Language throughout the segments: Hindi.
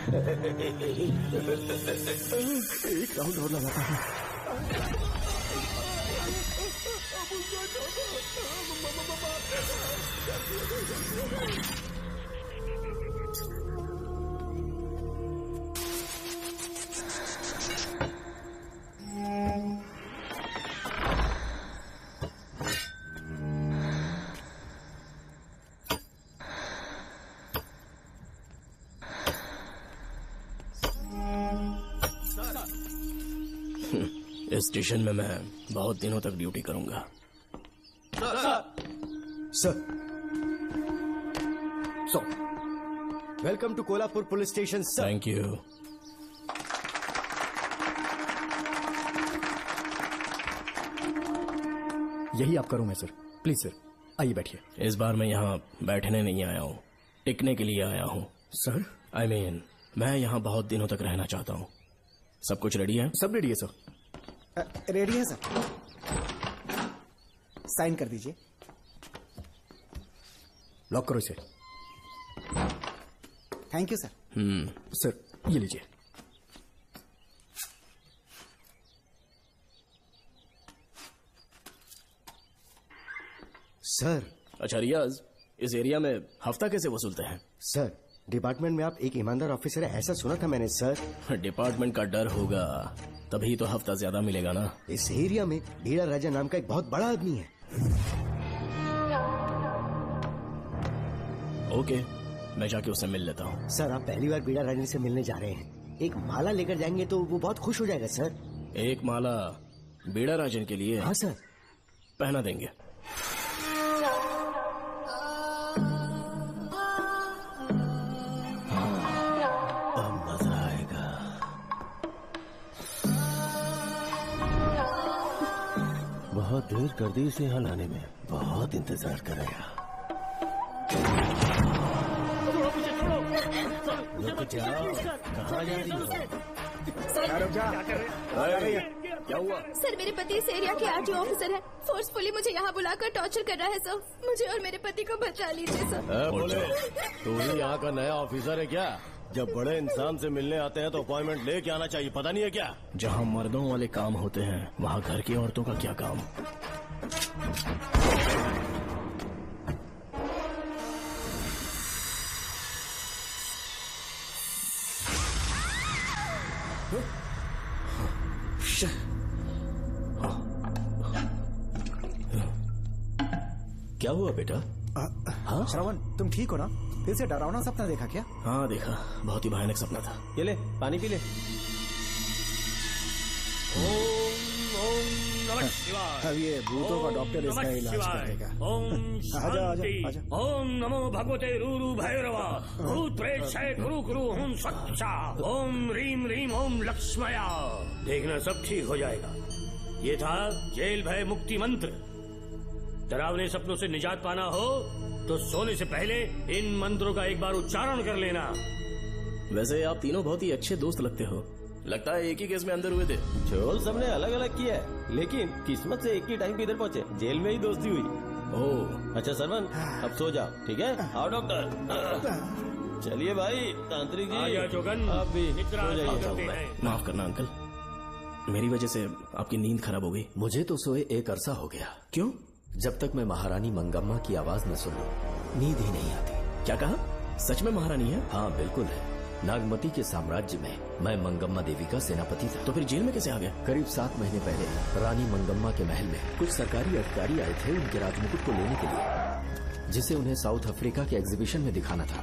एक राउंड और लगाता हूँ। इस स्टेशन में मैं बहुत दिनों तक ड्यूटी करूंगा। Sir, welcome to Kolhapur police station sir. Thank you. यही आपका रूम है सर, प्लीज सर आइए बैठिए। इस बार मैं यहाँ बैठने नहीं आया हूँ, टिकने के लिए आया हूँ। सर I mean, मैं यहाँ बहुत दिनों तक रहना चाहता हूँ। सब कुछ रेडी है? सब रेडी है सर। रेडी है सर, साइन कर दीजिए। लॉक करो इसे। Thank you sir. सर ये लीजिए। सर। अच्छा रियाज, इस एरिया में हफ्ता कैसे वसूलते हैं? सर, डिपार्टमेंट में आप एक ईमानदार ऑफिसर है ऐसा सुना था मैंने सर। डिपार्टमेंट का डर होगा तभी तो हफ्ता ज्यादा मिलेगा ना। इस एरिया में बीड़ा राजा नाम का एक बहुत बड़ा आदमी है। ओके, मैं जाके उससे मिल लेता हूँ। सर, आप पहली बार बीड़ा राजा से मिलने जा रहे हैं, एक माला लेकर जाएंगे तो वो बहुत खुश हो जाएगा सर। एक माला बीड़ा राजन के लिए? हाँ सर। पहना देंगे। बहुत देर कर दी इसे यहाँ लाने में, बहुत इंतजार करेगा। कहाँ जा रही हो? क्या हुआ? सर, मेरे पति इस एरिया के आरटीओ ऑफिसर हैं। फोर्सफुली मुझे यहाँ बुलाकर टॉर्चर कर रहा है सर। मुझे और मेरे पति को बचा लीजिए सर। बोले, तू ही यहाँ का नया ऑफिसर है क्या? जब बड़े इंसान से मिलने आते हैं तो अपॉइंटमेंट लेके आना चाहिए, पता नहीं है क्या? जहाँ मर्दों वाले काम होते हैं वहाँ घर की औरतों का क्या काम? क्या हुआ बेटा? हाँ श्रवण, तुम ठीक हो ना? फिर से डरावना सपना देखा क्या? हाँ देखा, बहुत ही भयानक सपना था। ये ले पानी पी ले। अब ये भूतों का डॉक्टर इसका इलाज करेगा। आजा आजा आजा। ओम नमो भगवते रूरू भैरवा भूत प्रेत शय कुरु कुरु ओम सच्चा ओम रीम रीम ओम लक्ष्मया। देखना सब ठीक हो जाएगा। ये था जेल भय मुक्ति मंत्र। डरावने सपनों से निजात पाना हो तो सोने से पहले इन मंत्रों का एक बार उच्चारण कर लेना। वैसे आप तीनों बहुत ही अच्छे दोस्त लगते हो। लगता है एक ही केस में अंदर हुए थे। झोल सबने अलग अलग किया है, लेकिन किस्मत से एक ही टाइम पे इधर पहुँचे, जेल में ही दोस्ती हुई। ओह अच्छा सरवन, अब सो जाओ, ठीक है? आओ डॉक्टर। चलिए भाई तांत्रिक जी, जोगन आप भी सो जाइए। माफ करना अंकल, मेरी वजह से आपकी नींद खराब हो गई। मुझे तो सोए एक अरसा हो गया। क्यों? जब तक मैं महारानी मंगम्मा की आवाज न सुन लूं नींद ही नहीं आती। क्या कहा? सच में महारानी है? हाँ बिल्कुल है। नागमती के साम्राज्य में मैं मंगम्मा देवी का सेनापति था। तो फिर जेल में कैसे आ गया? करीब 7 महीने पहले रानी मंगम्मा के महल में कुछ सरकारी अधिकारी आए थे उनके राजमुकुट को लेने के लिए, जिसे उन्हें साउथ अफ्रीका के एग्जीबिशन में दिखाना था।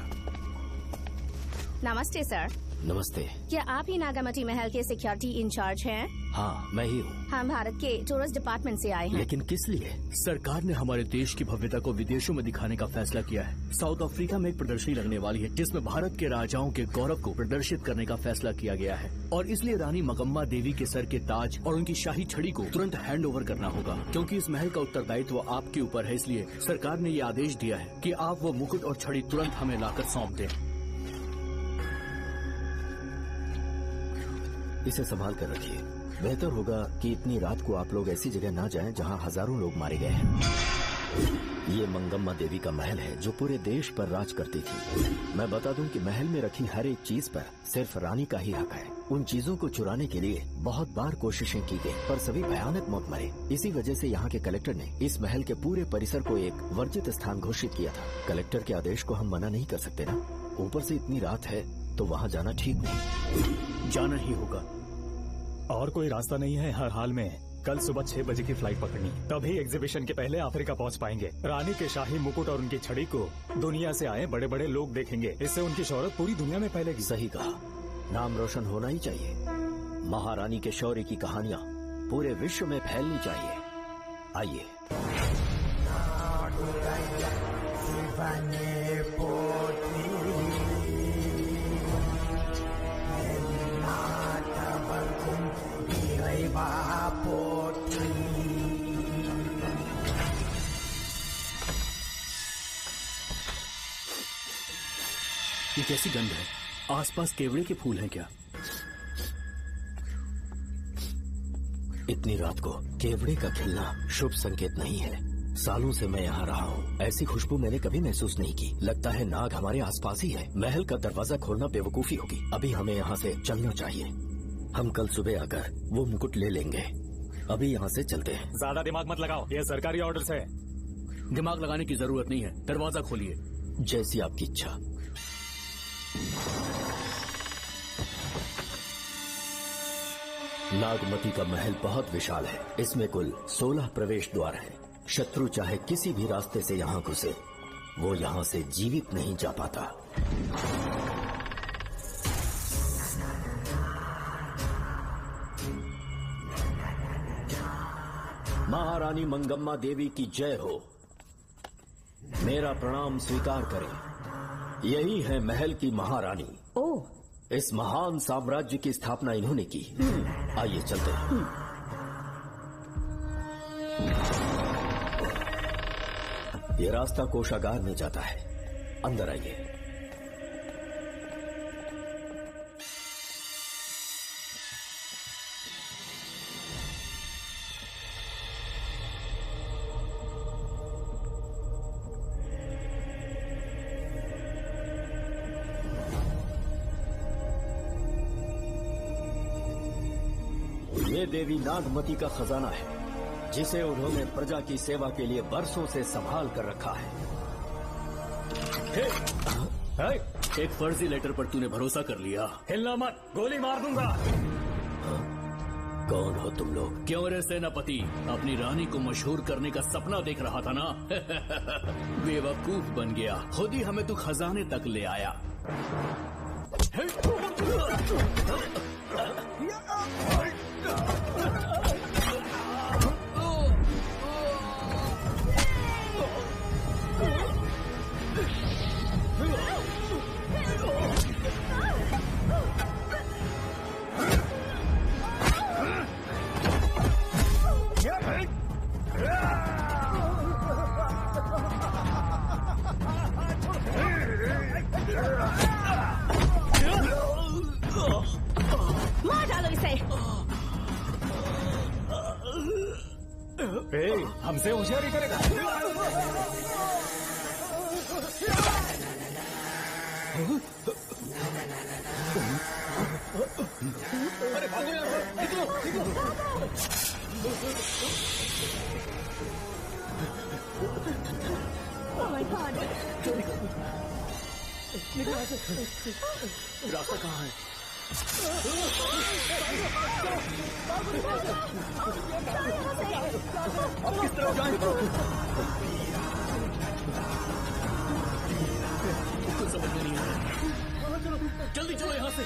नमस्ते सर। नमस्ते। क्या आप ही नागामती महल के सिक्योरिटी इंचार्ज हैं? हाँ मैं ही हूँ। हम भारत के टूरिस्ट डिपार्टमेंट से आए हैं। लेकिन किस लिए? सरकार ने हमारे देश की भव्यता को विदेशों में दिखाने का फैसला किया है। साउथ अफ्रीका में एक प्रदर्शनी लगने वाली है जिसमें भारत के राजाओं के गौरव को प्रदर्शित करने का फैसला किया गया है, और इसलिए रानी मंगम्मा देवी के सर के ताज और उनकी शाही छड़ी को तुरंत हैंड ओवर करना होगा। क्योंकि इस महल का उत्तरदायित्व आपके ऊपर है, इसलिए सरकार ने ये आदेश दिया है कि आप वो मुकुट और छड़ी तुरंत हमें लाकर सौंप दें। इसे संभाल कर रखिए। बेहतर होगा कि इतनी रात को आप लोग ऐसी जगह ना जाएं जहां हजारों लोग मारे गए हैं। ये मंगम्मा देवी का महल है जो पूरे देश पर राज करती थी। मैं बता दूं कि महल में रखी हर एक चीज पर सिर्फ रानी का ही हक है। उन चीजों को चुराने के लिए बहुत बार कोशिशें की गई, पर सभी भयानक मौत मरे। इसी वजह से यहाँ के कलेक्टर ने इस महल के पूरे परिसर को एक वर्जित स्थान घोषित किया था। कलेक्टर के आदेश को हम मना नहीं कर सकते ना। ऊपर से इतनी रात है तो वहाँ जाना ठीक नहीं। जाना ही होगा। और कोई रास्ता नहीं है। हर हाल में कल सुबह 6 बजे की फ्लाइट पकड़नी, तभी एग्जीबिशन के पहले अफ्रीका पहुंच पाएंगे। रानी के शाही मुकुट और उनकी छड़ी को दुनिया से आए बड़े बड़े लोग देखेंगे। इससे उनकी शोहरत पूरी दुनिया में फैलेगी। सही कहा, नाम रोशन होना ही चाहिए। महारानी के शौर्य की कहानियाँ पूरे विश्व में फैलनी चाहिए। आइए। ये कैसी गंध है? आसपास केवड़े के फूल हैं क्या? इतनी रात को केवड़े का खिलना शुभ संकेत नहीं है। सालों से मैं यहाँ रहा हूँ, ऐसी खुशबू मैंने कभी महसूस नहीं की। लगता है नाग हमारे आसपास ही है। महल का दरवाजा खोलना बेवकूफी होगी। अभी हमें यहाँ से चलना चाहिए। हम कल सुबह आकर वो मुकुट ले लेंगे। अभी यहाँ से चलते हैं। ज्यादा दिमाग मत लगाओ, ये सरकारी ऑर्डर्स है। दिमाग लगाने की जरूरत नहीं है। दरवाजा खोलिए। जैसी आपकी इच्छा। नागमती का महल बहुत विशाल है। इसमें कुल 16 प्रवेश द्वार हैं। शत्रु चाहे किसी भी रास्ते से यहाँ घुसे, वो यहाँ से जीवित नहीं जा पाता। महारानी मंगम्मा देवी की जय हो। मेरा प्रणाम स्वीकार करें। यही है महल की महारानी। ओह, इस महान साम्राज्य की स्थापना इन्होंने की। आइए चलते हैं। ये रास्ता कोषागार में जाता है। अंदर आइए। ये देवी नागमती का खजाना है, जिसे उन्होंने प्रजा की सेवा के लिए बरसों से संभाल कर रखा है। एक फर्जी लेटर पर तूने भरोसा कर लिया। हिलना मत, गोली मार दूंगा। कौन हो तुम लोग? क्यों रे सेनापति, अपनी रानी को मशहूर करने का सपना देख रहा था ना? बेवकूफ बन गया। खुद ही हमें तू खजाने तक ले आया। मार डालो इसे। हमसे होशियारी करेगा। अरे भागो यहाँ से, निकलो, निकलो। Oh my God! रास्ता कहाँ है? अब किस तरफ जाएं? कुछ समझ में नहीं आ रहा। जल्दी चलो यहाँ से।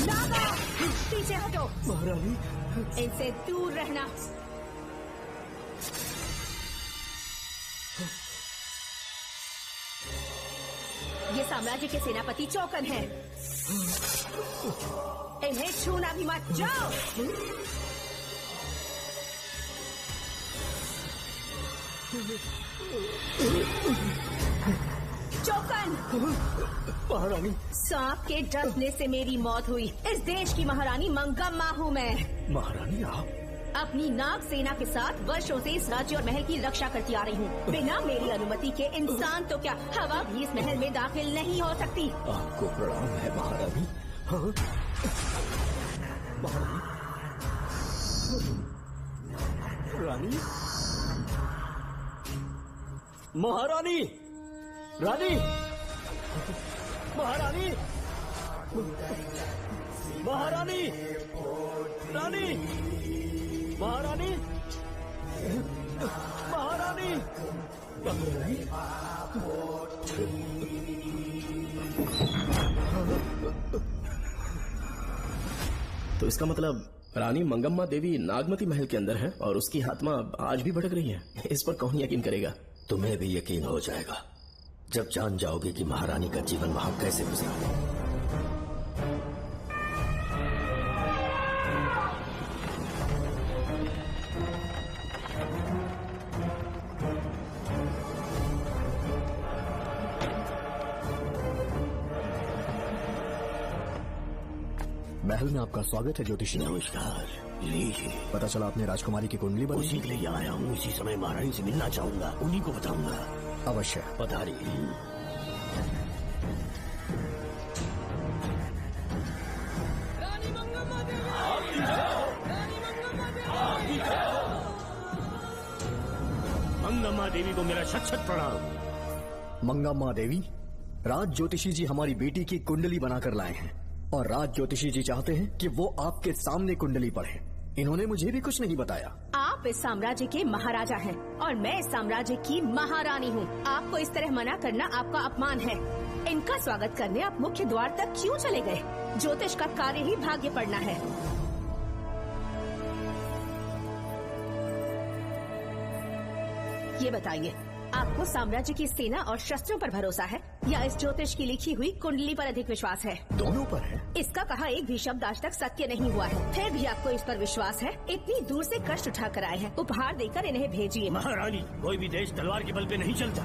नागा, पीछे हटो। महारानी, इनसे दूर रहना। ये साम्राज्य के सेनापति चौकन हैं। इन्हें छूना भी मत। जाओ। चौकन। महारानी, सांप के डसने से मेरी मौत हुई। इस देश की महारानी मंगम्मा हूँ मैं। महारानी आप अपनी नाग सेना के साथ वर्षों से इस राज्य और महल की रक्षा करती आ रही हूँ। बिना मेरी अनुमति के इंसान तो क्या हवा भी इस महल में दाखिल नहीं हो सकती। आपको प्रणाम है महारानी। हाँ? महारानी, रानी, महारानी, रानी, महारानी, महारानी, रानी, महारानी, महारानी, तो इसका मतलब रानी मंगम्मा देवी नागमती महल के अंदर है और उसकी आत्मा आज भी भटक रही है। इस पर कौन यकीन करेगा? तुम्हें भी यकीन हो जाएगा जब जान जाओगे कि महारानी का जीवन वहां कैसे गुजरा। महल में आपका स्वागत है ज्योतिषी। नमस्कार, लीजिए। पता चला आपने राजकुमारी की कुंडली बदली। उसी के लिए आया हूँ। इसी समय महारानी से मिलना चाहूंगा, उन्हीं को बताऊंगा। अवश्य पधारिए। मंगम्मा देवी को मेरा शत शत प्रणाम। मंगम्मा देवी, राज ज्योतिषी जी हमारी बेटी की कुंडली बनाकर लाए हैं और राज ज्योतिषी जी चाहते हैं कि वो आपके सामने कुंडली पढ़े। इन्होंने मुझे भी कुछ नहीं बताया। आप इस साम्राज्य के महाराजा हैं और मैं इस साम्राज्य की महारानी हूँ। आपको इस तरह मना करना आपका अपमान है। इनका स्वागत करने आप मुख्य द्वार तक क्यों चले गए? ज्योतिष का कार्य ही भाग्य पढ़ना है। ये बताइए, आपको साम्राज्य की सेना और शस्त्रों पर भरोसा है या इस ज्योतिष की लिखी हुई कुंडली पर अधिक विश्वास है? दोनों पर है। इसका कहा एक भी शब्द आज तक सत्य नहीं हुआ है, फिर भी आपको इस पर विश्वास है? इतनी दूर से कष्ट उठा कर आए हैं, उपहार देकर इन्हें भेजिए। महारानी, कोई भी देश तलवार के बल पे नहीं चलता।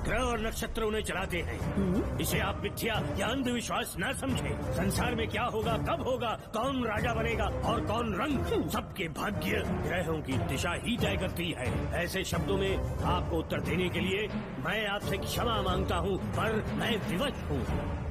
ग्रह और नक्षत्र उन्हें चलाते हैं। इसे आप मिथ्या या अंधविश्वास न समझे। संसार में क्या होगा, कब होगा, कौन राजा बनेगा और कौन रंग, सबके भाग्य ग्रहों की दिशा ही तय करती है। ऐसे शब्दों में आपको उत्तर देने के लिए मैं आपसे क्षमा मांगता हूँ, पर मैं विवश हूँ।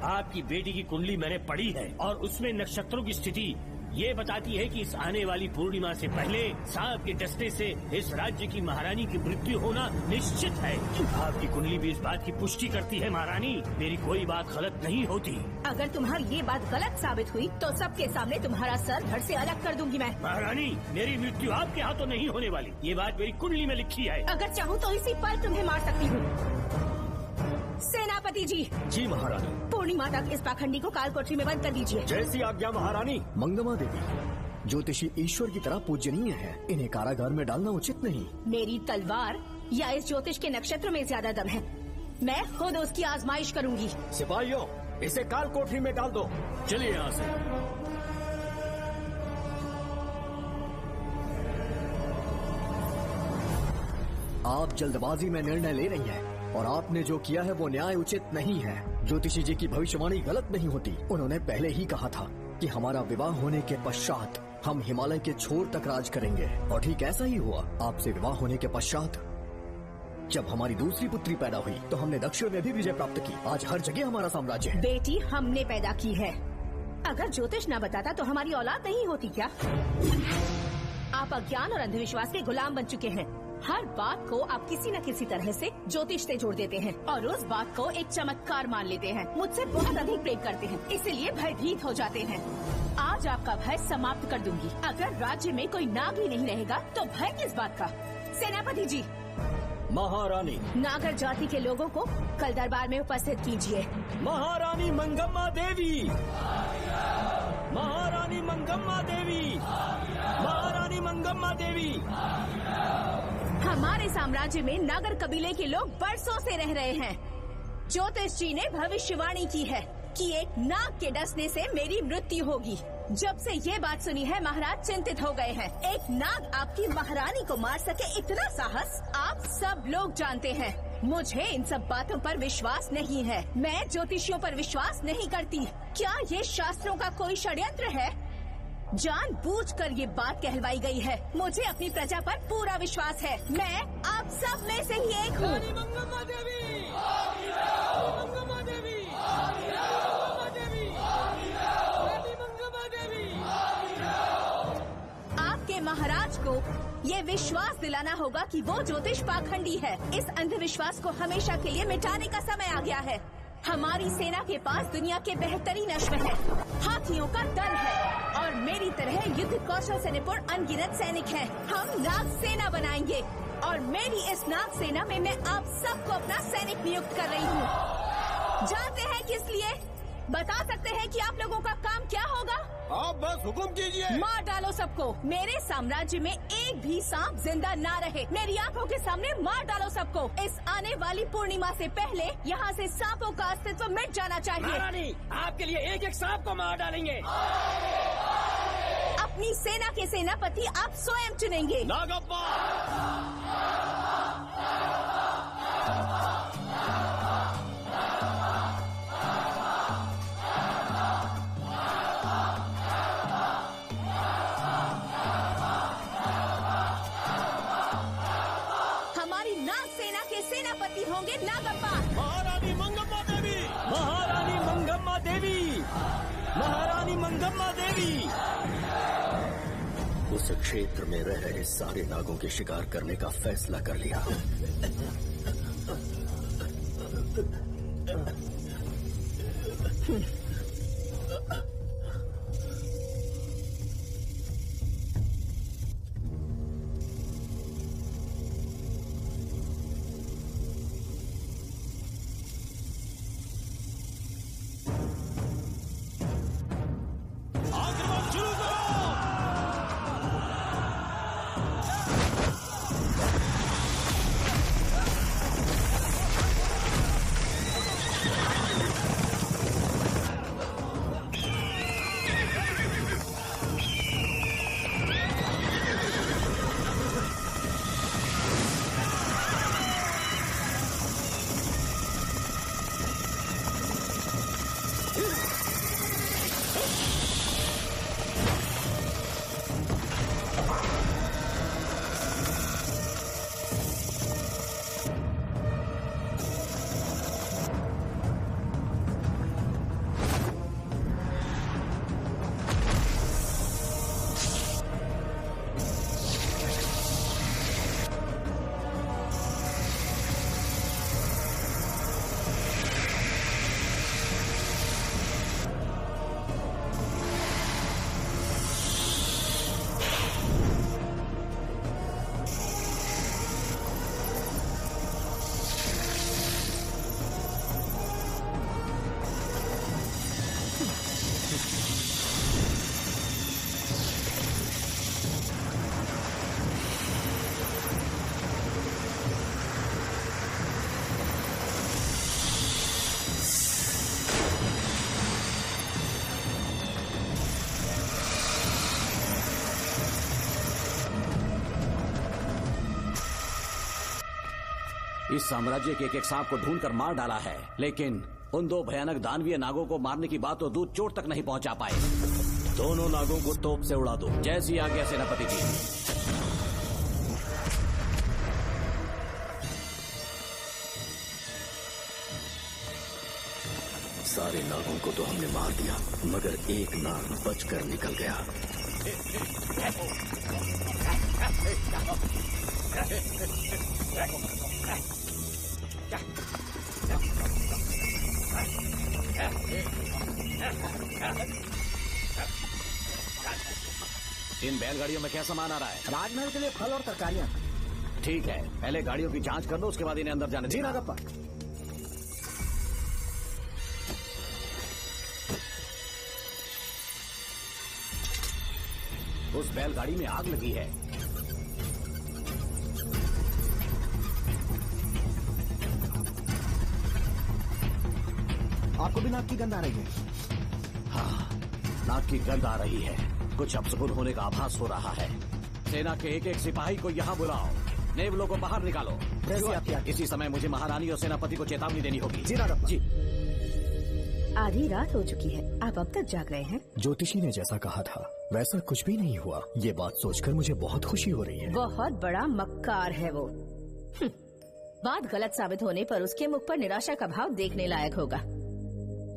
आपकी बेटी की कुंडली मैंने पढ़ी है और उसमें नक्षत्रों की स्थिति ये बताती है कि इस आने वाली पूर्णिमा से पहले सांप के डसने से इस राज्य की महारानी की मृत्यु होना निश्चित है। आपकी कुंडली भी इस बात की पुष्टि करती है। महारानी, मेरी कोई बात गलत नहीं होती। अगर तुम्हारी ये बात गलत साबित हुई तो सबके सामने तुम्हारा सर धड़ से अलग कर दूंगी मैं। महारानी, मेरी मृत्यु आपके हाथों नहीं होने वाली, ये बात मेरी कुंडली में लिखी है। अगर चाहूँ तो इसी पल तुम्हें मार सकती हूँ। सेनापति जी। जी महारानी। पूर्णिमा तक इस पाखंडी को काल कोठरी में बंद कर दीजिए। जैसी आज्ञा महारानी। मंगम्मा देवी, ज्योतिषी ईश्वर की तरह पूजनीय है, इन्हें कारागार में डालना उचित नहीं। मेरी तलवार या इस ज्योतिष के नक्षत्र में ज्यादा दम है। मैं खुद उसकी आजमाइश करूंगी। सिपाहियों, इसे काल कोठरी में डाल दो। चलिए यहाँ से। आप जल्दबाजी में निर्णय ले रही हैं और आपने जो किया है वो न्याय उचित नहीं है। ज्योतिषी जी की भविष्यवाणी गलत नहीं होती। उन्होंने पहले ही कहा था कि हमारा विवाह होने के पश्चात हम हिमालय के छोर तक राज करेंगे और ठीक ऐसा ही हुआ। आपसे विवाह होने के पश्चात जब हमारी दूसरी पुत्री पैदा हुई तो हमने दक्षिण में भी विजय प्राप्त की। आज हर जगह हमारा साम्राज्य है। बेटी हमने पैदा की है। अगर ज्योतिष न बताता तो हमारी औलाद नहीं होती क्या? आप अज्ञान और अंधविश्वास के गुलाम बन चुके हैं। हर बात को आप किसी न किसी तरह से ज्योतिष से जोड़ देते हैं और उस बात को एक चमत्कार मान लेते हैं। मुझसे बहुत अधिक प्रेम करते हैं, इसीलिए भयभीत हो जाते हैं। आज आपका भय समाप्त कर दूंगी। अगर राज्य में कोई नाग ही नहीं रहेगा तो भय किस बात का? सेनापति जी। महारानी। नागर जाति के लोगों को कल दरबार में उपस्थित कीजिए। महारानी मंगम्मा देवी। महारानी मंगम्मा देवी। महारानी मंगम्मा देवी। हमारे साम्राज्य में नागर कबीले के लोग बरसों से रह रहे हैं। ज्योतिष जी ने भविष्यवाणी की है कि एक नाग के डसने से मेरी मृत्यु होगी। जब से ये बात सुनी है महाराज चिंतित हो गए हैं। एक नाग आपकी महारानी को मार सके इतना साहस आप सब लोग जानते हैं। मुझे इन सब बातों पर विश्वास नहीं है। मैं ज्योतिषियों पर विश्वास नहीं करती। क्या ये शास्त्रों का कोई षड्यंत्र है? जानबूझकर ये बात कहलवाई गई है। मुझे अपनी प्रजा पर पूरा विश्वास है। मैं आप सब में से ही एक हूँ। मंगम्मा देवी, मंगम्मा देवी, मंगम्मा देवी। आपके महाराज को ये विश्वास दिलाना होगा कि वो ज्योतिष पाखंडी है। इस अंधविश्वास को हमेशा के लिए मिटाने का समय आ गया है। हमारी सेना के पास दुनिया के बेहतरीन अश्व है, हाथियों का दल है और मेरी तरह युद्ध कौशल से निपुण अनगिनत सैनिक हैं। हम नाग सेना बनाएंगे और मेरी इस नाग सेना में मैं आप सबको अपना सैनिक नियुक्त कर रही हूँ। जानते हैं किस लिए? बता सकते हैं कि आप लोगों का काम क्या होगा? आप बस हुक्म कीजिए। मार डालो सबको। मेरे साम्राज्य में एक भी सांप जिंदा ना रहे। मेरी आंखों के सामने मार डालो सबको। इस आने वाली पूर्णिमा से पहले यहाँ से सांपों का अस्तित्व मिट जाना चाहिए। महारानी, आपके लिए एक एक सांप को मार डालेंगे। अपनी सेना के सेनापति आप स्वयं चुनेंगे। नागप्पा। सेनापति होंगे नागप्पा। महारानी मंगम्मा देवी, महारानी मंगम्मा देवी, महारानी मंगम्मा देवी। उस क्षेत्र में रह रहे सारे नागों के शिकार करने का फैसला कर लिया। इस साम्राज्य के एक सांप को ढूंढकर मार डाला है, लेकिन उन दो भयानक दानवीय नागों को मारने की बात तो दूध चोट तक नहीं पहुंचा पाए। दोनों नागों को तोप से उड़ा दो। जैसी आज्ञा सेनापति जी। सारे नागों को तो हमने मार दिया, मगर एक नाग बचकर निकल गया। इन बैलगाड़ियों में क्या सामान आ रहा है? राजमहल के लिए फल और तरकारियां। ठीक है, पहले गाड़ियों की जांच कर दो, उसके बाद इन्हें अंदर जाने जी देना। नागप्पा। उस बैलगाड़ी में आग लगी है। आपको भी नाक की गंध आ रही है? हाँ, नाक की गंध आ रही है। कुछ अपशकुन होने का आभास हो रहा है। सेना के एक एक सिपाही को यहाँ बुलाओ, नेवलों को बाहर निकालो। इसी समय मुझे महारानी और सेनापति को चेतावनी देनी होगी। जी। आधी रात हो चुकी है, आप अब तक जाग रहे हैं? ज्योतिषी ने जैसा कहा था वैसा कुछ भी नहीं हुआ। ये बात सोचकर मुझे बहुत खुशी हो रही है। बहुत बड़ा मक्कार है वो। बात गलत साबित होने पर उसके मुख पर निराशा का भाव देखने लायक होगा।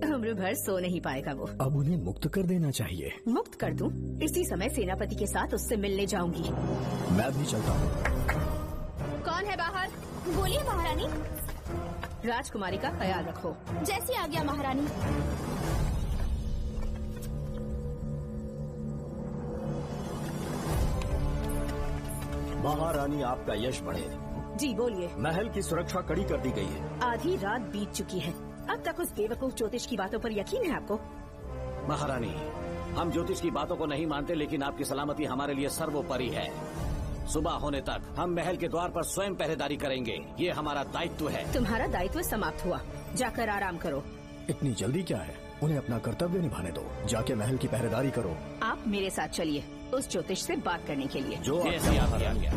उम्र भर सो नहीं पाएगा वो। अब उन्हें मुक्त कर देना चाहिए। मुक्त कर दूं? इसी समय सेनापति के साथ उससे मिलने जाऊंगी। मैं भी चलता हूँ। कौन है बाहर? बोलिए महारानी। राजकुमारी का ख्याल रखो। जैसी आज्ञा महारानी। महारानी आपका यश बढ़े। जी बोलिए। महल की सुरक्षा कड़ी कर दी गई है। आधी रात बीत चुकी है, अब तक उस बेवकूफ ज्योतिष की बातों पर यकीन है आपको? महारानी, हम ज्योतिष की बातों को नहीं मानते, लेकिन आपकी सलामती हमारे लिए सर्वोपरि है। सुबह होने तक हम महल के द्वार पर स्वयं पहरेदारी करेंगे, ये हमारा दायित्व है। तुम्हारा दायित्व समाप्त हुआ, जाकर आराम करो। इतनी जल्दी क्या है? उन्हें अपना कर्तव्य निभाने दो। जाके महल की पहरेदारी करो। आप मेरे साथ चलिए उस ज्योतिष से बात करने के लिए। जो आज्ञा।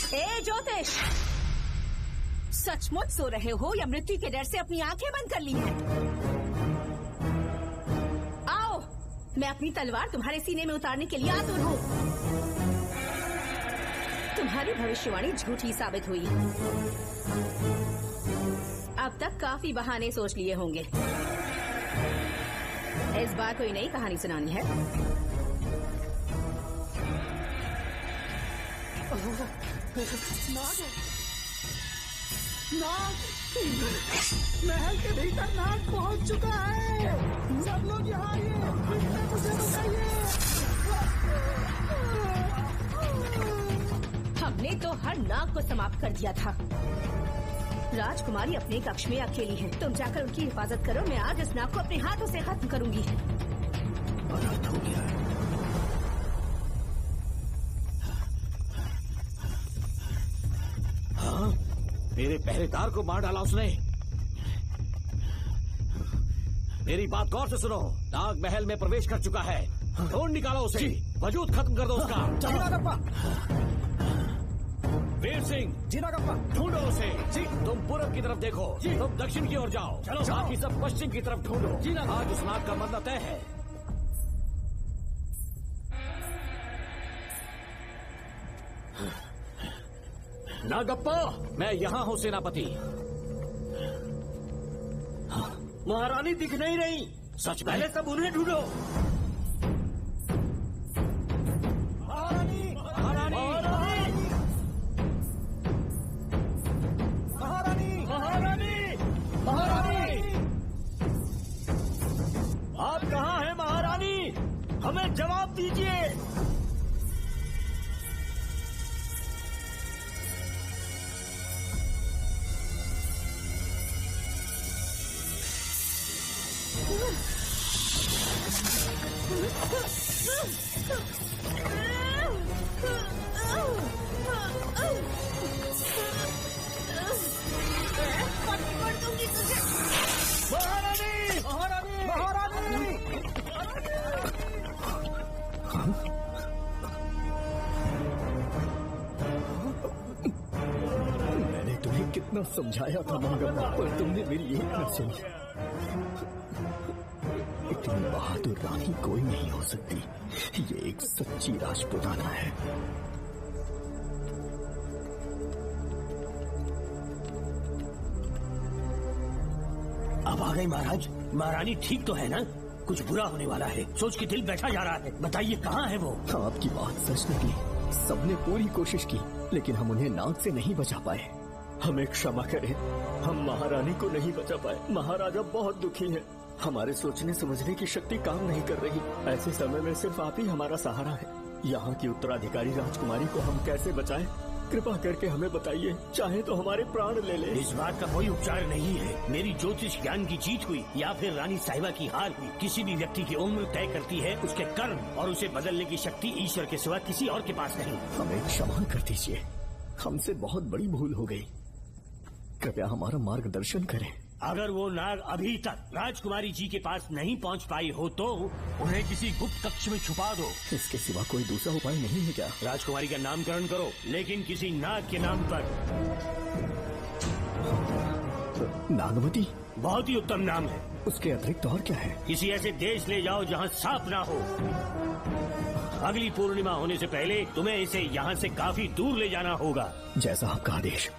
ए ज्योतिष, सचमुच सो रहे हो या मृत्यु के डर से अपनी आंखें बंद कर ली हैं? आओ, मैं अपनी तलवार तुम्हारे सीने में उतारने के लिए आतुर हूँ। तुम्हारी भविष्यवाणी झूठी साबित हुई। अब तक काफी बहाने सोच लिए होंगे। इस बार कोई नई कहानी सुनानी है? नाग महल के भीतर नाग पहुंच चुका है। सब लोग यहाँ आइए, मुझे बताइए। हमने तो हर नाग को समाप्त कर दिया था। राजकुमारी अपने कक्ष में अकेली है, तुम जाकर उनकी हिफाजत करो। मैं आज इस नाग को अपने हाथों से खत्म करूंगी। अनर्थ हो गया है। हाँ, मेरे पहरेदार को मार डाला उसने। मेरी बात गौर से सुनो, नाग महल में प्रवेश कर चुका है। ढूंढ निकालो उसे, वजूद खत्म कर दो उसका। वीर सिंह, जी नागप्पा। ढूंढो उसे। जी, तुम पूरब की तरफ देखो, तुम दक्षिण की ओर जाओ। चलो, बाकी सब पश्चिम की तरफ ढूंढो। जी ना, आज उस नाग का मरना तय है। नागप्पा, मैं यहाँ हूँ सेनापति। महारानी दिख नहीं रही। सच में? पहले सब उन्हें ढूंढो। महारानी, महारानी, महारानी, महारानी, महारानी, आप कहाँ हैं महारानी? हमें जवाब दीजिए। महारानी, महारानी, महारानी। मैंने तुम्हें कितना समझाया था मंगम्मा, पर तुमने मेरी एक न सुनी। इतनी बहादुर रानी कोई नहीं हो सकती। ये एक सच्ची राजपुताना है। अब आ गई महाराज। महारानी ठीक तो है ना? कुछ बुरा होने वाला है, सोच के दिल बैठा जा रहा है। बताइए कहाँ है वो? आपकी बात सच निकली। सबने पूरी कोशिश की, लेकिन हम उन्हें नाग से नहीं बचा पाए। हमें क्षमा करें, हम महारानी को नहीं बचा पाए। महाराजा बहुत दुखी है, हमारे सोचने समझने की शक्ति काम नहीं कर रही। ऐसे समय में सिर्फ आप ही हमारा सहारा है। यहाँ की उत्तराधिकारी राजकुमारी को हम कैसे बचाएं? कृपा करके हमें बताइए, चाहे तो हमारे प्राण ले ले। इस बात का कोई उपचार नहीं है। मेरी ज्योतिष ज्ञान की जीत हुई या फिर रानी साहिबा की हार हुई, किसी भी व्यक्ति की उम्र तय करती है उसके कर्म, और उसे बदलने की शक्ति ईश्वर के सिवा किसी और के पास नहीं। हमें क्षमा कर दीजिए, हमसे बहुत बड़ी भूल हो गई। कृपया हमारा मार्गदर्शन करें। अगर वो नाग अभी तक राजकुमारी जी के पास नहीं पहुंच पाई हो तो उन्हें किसी गुप्त कक्ष में छुपा दो। इसके सिवा कोई दूसरा उपाय नहीं है क्या? राजकुमारी का नामकरण करो, लेकिन किसी नाग के नाम पर। नागवती बहुत ही उत्तम नाम है। उसके अतिरिक्त और क्या है? किसी ऐसे देश ले जाओ जहाँ सांप ना हो। अगली पूर्णिमा होने से पहले तुम्हें इसे यहाँ से काफी दूर ले जाना होगा। जैसा आपका आदेश।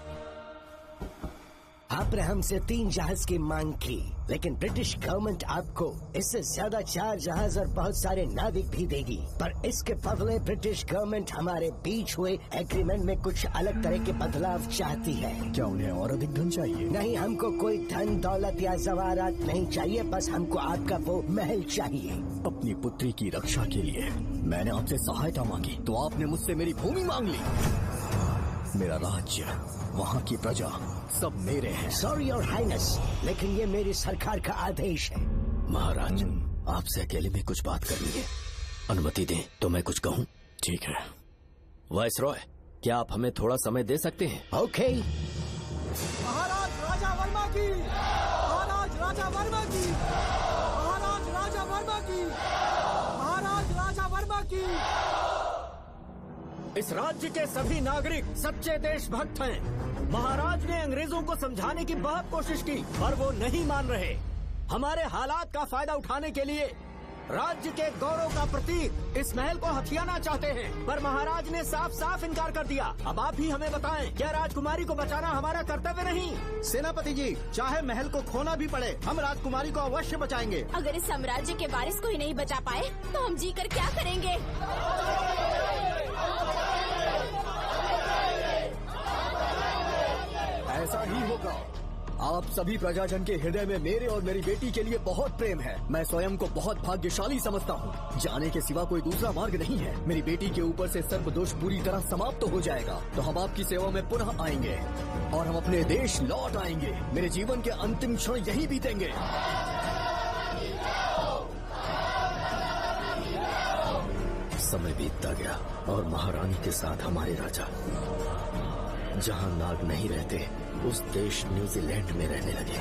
आपने हमसे 3 जहाज की मांग की, लेकिन ब्रिटिश गवर्नमेंट आपको इससे ज्यादा 4 जहाज और बहुत सारे नाविक भी देगी। पर इसके बदले ब्रिटिश गवर्नमेंट हमारे बीच हुए एग्रीमेंट में कुछ अलग तरह के बदलाव चाहती है। क्या उन्हें और अधिक धन चाहिए? नहीं, हमको कोई धन दौलत या जवाहरात नहीं चाहिए, बस हमको आपका वो महल चाहिए। अपनी पुत्री की रक्षा के लिए मैंने आपसे सहायता मांगी तो आपने मुझसे मेरी भूमि मांग ली। मेरा राज्य, वहाँ की प्रजा सब मेरे हैं। सॉरी योर हाइनेस, लेकिन ये मेरी सरकार का आदेश है। महाराज, आपसे अकेले में कुछ बात करनी है, अनुमति दें तो मैं कुछ कहूँ? ठीक है। वाइसरॉय, क्या आप हमें थोड़ा समय दे सकते हैं? ओके। महाराज राजा वर्मा की, महाराज राजा वर्मा की, महाराज राजा वर्मा की, महाराज राजा वर्मा की। इस राज्य के सभी नागरिक सच्चे देशभक्त हैं। महाराज ने अंग्रेजों को समझाने की बहुत कोशिश की, पर वो नहीं मान रहे। हमारे हालात का फायदा उठाने के लिए राज्य के गौरव का प्रतीक इस महल को हथियाना चाहते हैं, पर महाराज ने साफ साफ इनकार कर दिया। अब आप ही हमें बताएं, क्या राजकुमारी को बचाना हमारा कर्तव्य नहीं? सेनापति जी, चाहे महल को खोना भी पड़े, हम राजकुमारी को अवश्य बचाएंगे। अगर इस साम्राज्य के वारिस को ही नहीं बचा पाए तो हम जी कर क्या करेंगे? ऐसा ही होगा। आप सभी प्रजाजन के हृदय में मेरे और मेरी बेटी के लिए बहुत प्रेम है। मैं स्वयं को बहुत भाग्यशाली समझता हूँ। जाने के सिवा कोई दूसरा मार्ग नहीं है। मेरी बेटी के ऊपर से सर्पदोष पूरी तरह समाप्त हो जाएगा तो हम आपकी सेवा में पुनः आएंगे और हम अपने देश लौट आएंगे। मेरे जीवन के अंतिम क्षण यही बीतेंगे। समय बीतता गया और महारानी के साथ हमारे राजा जहाँ नाग नहीं रहते उस देश न्यूजीलैंड में रहने लगे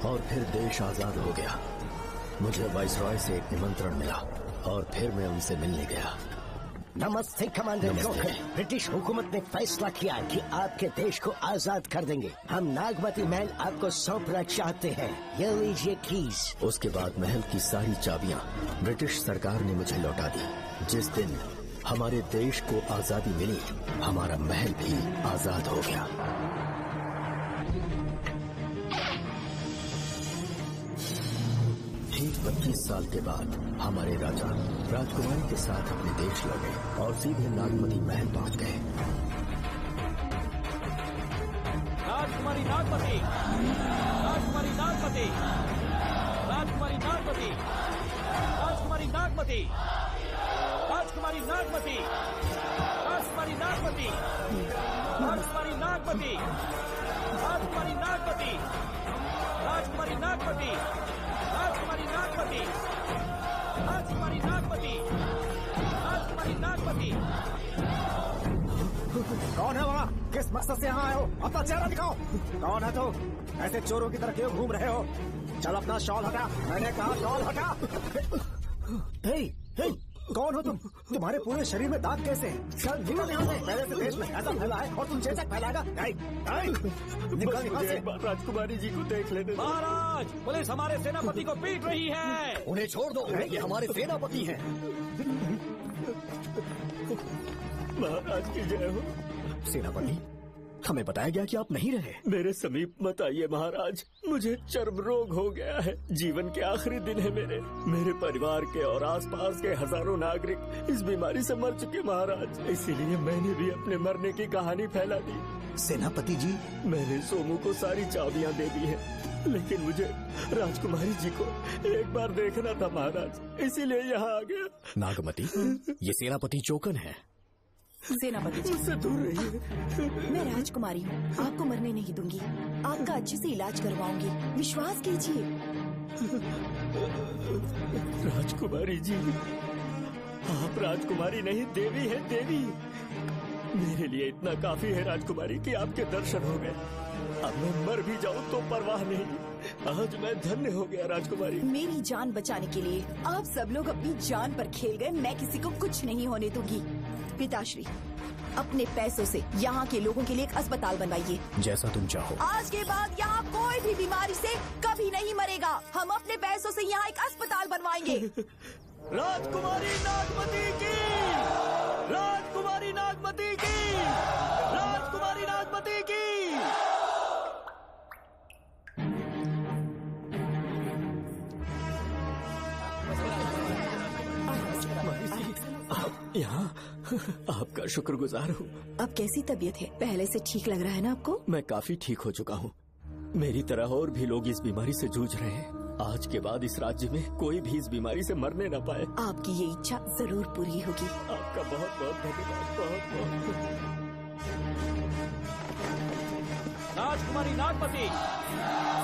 और फिर देश आजाद हो गया। मुझे वाइसरॉय से एक निमंत्रण मिला और फिर मैं उनसे मिलने गया। नमस्ते कमांडर जोकर। ब्रिटिश हुकूमत ने फैसला किया कि आपके देश को आजाद कर देंगे। हम नागवती महल आपको सौंपना चाहते हैं। ये लीजिए कीज। उसके बाद महल की सारी चाबियां ब्रिटिश सरकार ने मुझे लौटा दी। जिस दिन हमारे देश को आजादी मिली, हमारा महल भी आजाद हो गया। ठीक 32 साल के बाद हमारे राजा राजकुमारी के साथ अपने देश लौटे और सीधे नागमती महल पहुंच गए। राजकुमारी नागमती, राजकुमारी नागमती, राजकुमारी नागमती, राजकुमारी नागमती, राजकुमारी नागमती, राजकुमारी नागमती, राजकुमारी नागमती, राजकुमारी नागमती, राजकुमारी नागमती, राजकुमारी नागमती, राजकुमारी नागमती, राजकुमारी नागमती। कौन है वहाँ? किस मकसद से यहाँ आए हो? अपना चेहरा दिखाओ। कौन है तो? ऐसे चोरों की तरह क्यों घूम रहे हो? चल अपना शॉल हटा। मैंने कहा शॉल हटा। हे, हे, कौन हो तुम? तुम्हारे पूरे शरीर में दाग कैसे हैं? चल निकल यहाँ से। पहले से देश में ऐसा फैला है और तुम चेचक फैलाएगा। निकल यहाँ से। राजकुमारी जी को देख लेते। महाराज, पुलिस हमारे सेनापति को पीट रही है। उन्हें छोड़ दो, ये हमारे सेनापति हैं। महाराज की जय हो। सेनापति, हमें बताया गया कि आप नहीं रहे। मेरे समीप मत आइए महाराज, मुझे चर्म रोग हो गया है। जीवन के आखिरी दिन है मेरे परिवार के और आसपास के हजारों नागरिक इस बीमारी से मर चुके महाराज। इसीलिए मैंने भी अपने मरने की कहानी फैला दी। सेनापति जी, मैंने सोमू को सारी चाबियां दे दी हैं, लेकिन मुझे राजकुमारी जी को एक बार देखना था महाराज, इसीलिए यहाँ आ गया। नागमती, ये सेनापति चोकन है। सेनापति जी, मुझसे दूर रहिए। मैं राजकुमारी हूँ, आपको मरने नहीं दूंगी। आपका अच्छे से इलाज करवाऊंगी, विश्वास कीजिए। राजकुमारी जी, आप राजकुमारी नहीं देवी है, देवी। मेरे लिए इतना काफी है राजकुमारी कि आपके दर्शन हो गए। अब मैं मर भी जाऊं तो परवाह नहीं। आज मैं धन्य हो गया राजकुमारी। मेरी जान बचाने के लिए आप सब लोग अपनी जान पर खेल गए। मैं किसी को कुछ नहीं होने दूंगी। पिताश्री, अपने पैसों से यहाँ के लोगों के लिए एक अस्पताल बनवाइए। जैसा तुम चाहो। आज के बाद यहाँ कोई भी बीमारी से कभी नहीं मरेगा। हम अपने पैसों से यहाँ एक अस्पताल बनवाएंगे। राजकुमारी नागमती की, राजकुमारी नागमती की, राजकुमारी नागमती की। यहाँ आपका शुक्रगुजार हूँ। अब कैसी तबीयत है? पहले से ठीक लग रहा है ना आपको? मैं काफी ठीक हो चुका हूँ। मेरी तरह और भी लोग इस बीमारी से जूझ रहे हैं। आज के बाद इस राज्य में कोई भी इस बीमारी से मरने न पाए। आपकी ये इच्छा जरूर पूरी होगी। आपका बहुत बहुत धन्यवाद, बहुत बहुत। राजकुमारी नागमती,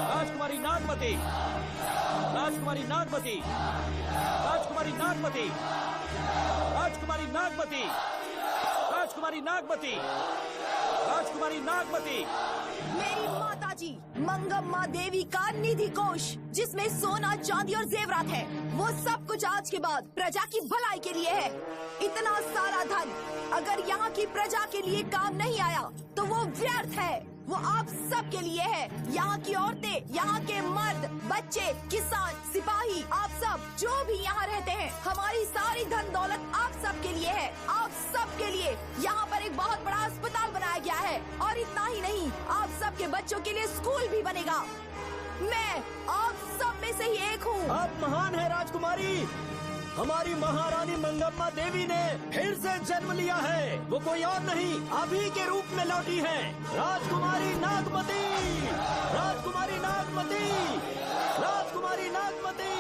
राजकुमारी नागमती, राजकुमारी नागमती, राजकुमारी नागमती, राजकुमारी नागमती, राजकुमारी नागमती, राजकुमारी नागमती। मेरी माता जी मंगम्मा देवी का निधि कोष, जिसमें सोना, चांदी और जेवरात है, वो सब कुछ आज के बाद प्रजा की भलाई के लिए है। इतना सारा धन अगर यहाँ की प्रजा के लिए काम नहीं आया तो वो व्यर्थ है। वो आप सब के लिए है। यहाँ की औरतें, यहाँ के मर्द, बच्चे, किसान, सिपाही, आप सब जो भी यहाँ रहते हैं, हमारी सारी धन दौलत आप सब के लिए है। आप सब के लिए यहाँ पर एक बहुत बड़ा अस्पताल बनाया गया है। और इतना ही नहीं, आप सब के बच्चों के लिए स्कूल भी बनेगा। मैं आप सब में से ही एक हूँ। आप महान है राजकुमारी। हमारी महारानी मंगम्मा देवी ने फिर से जन्म लिया है। वो कोई और नहीं, आप ही के रूप में लौटी है। राजकुमारी नागमती, राजकुमारी नागमती, राजकुमारी नागमती।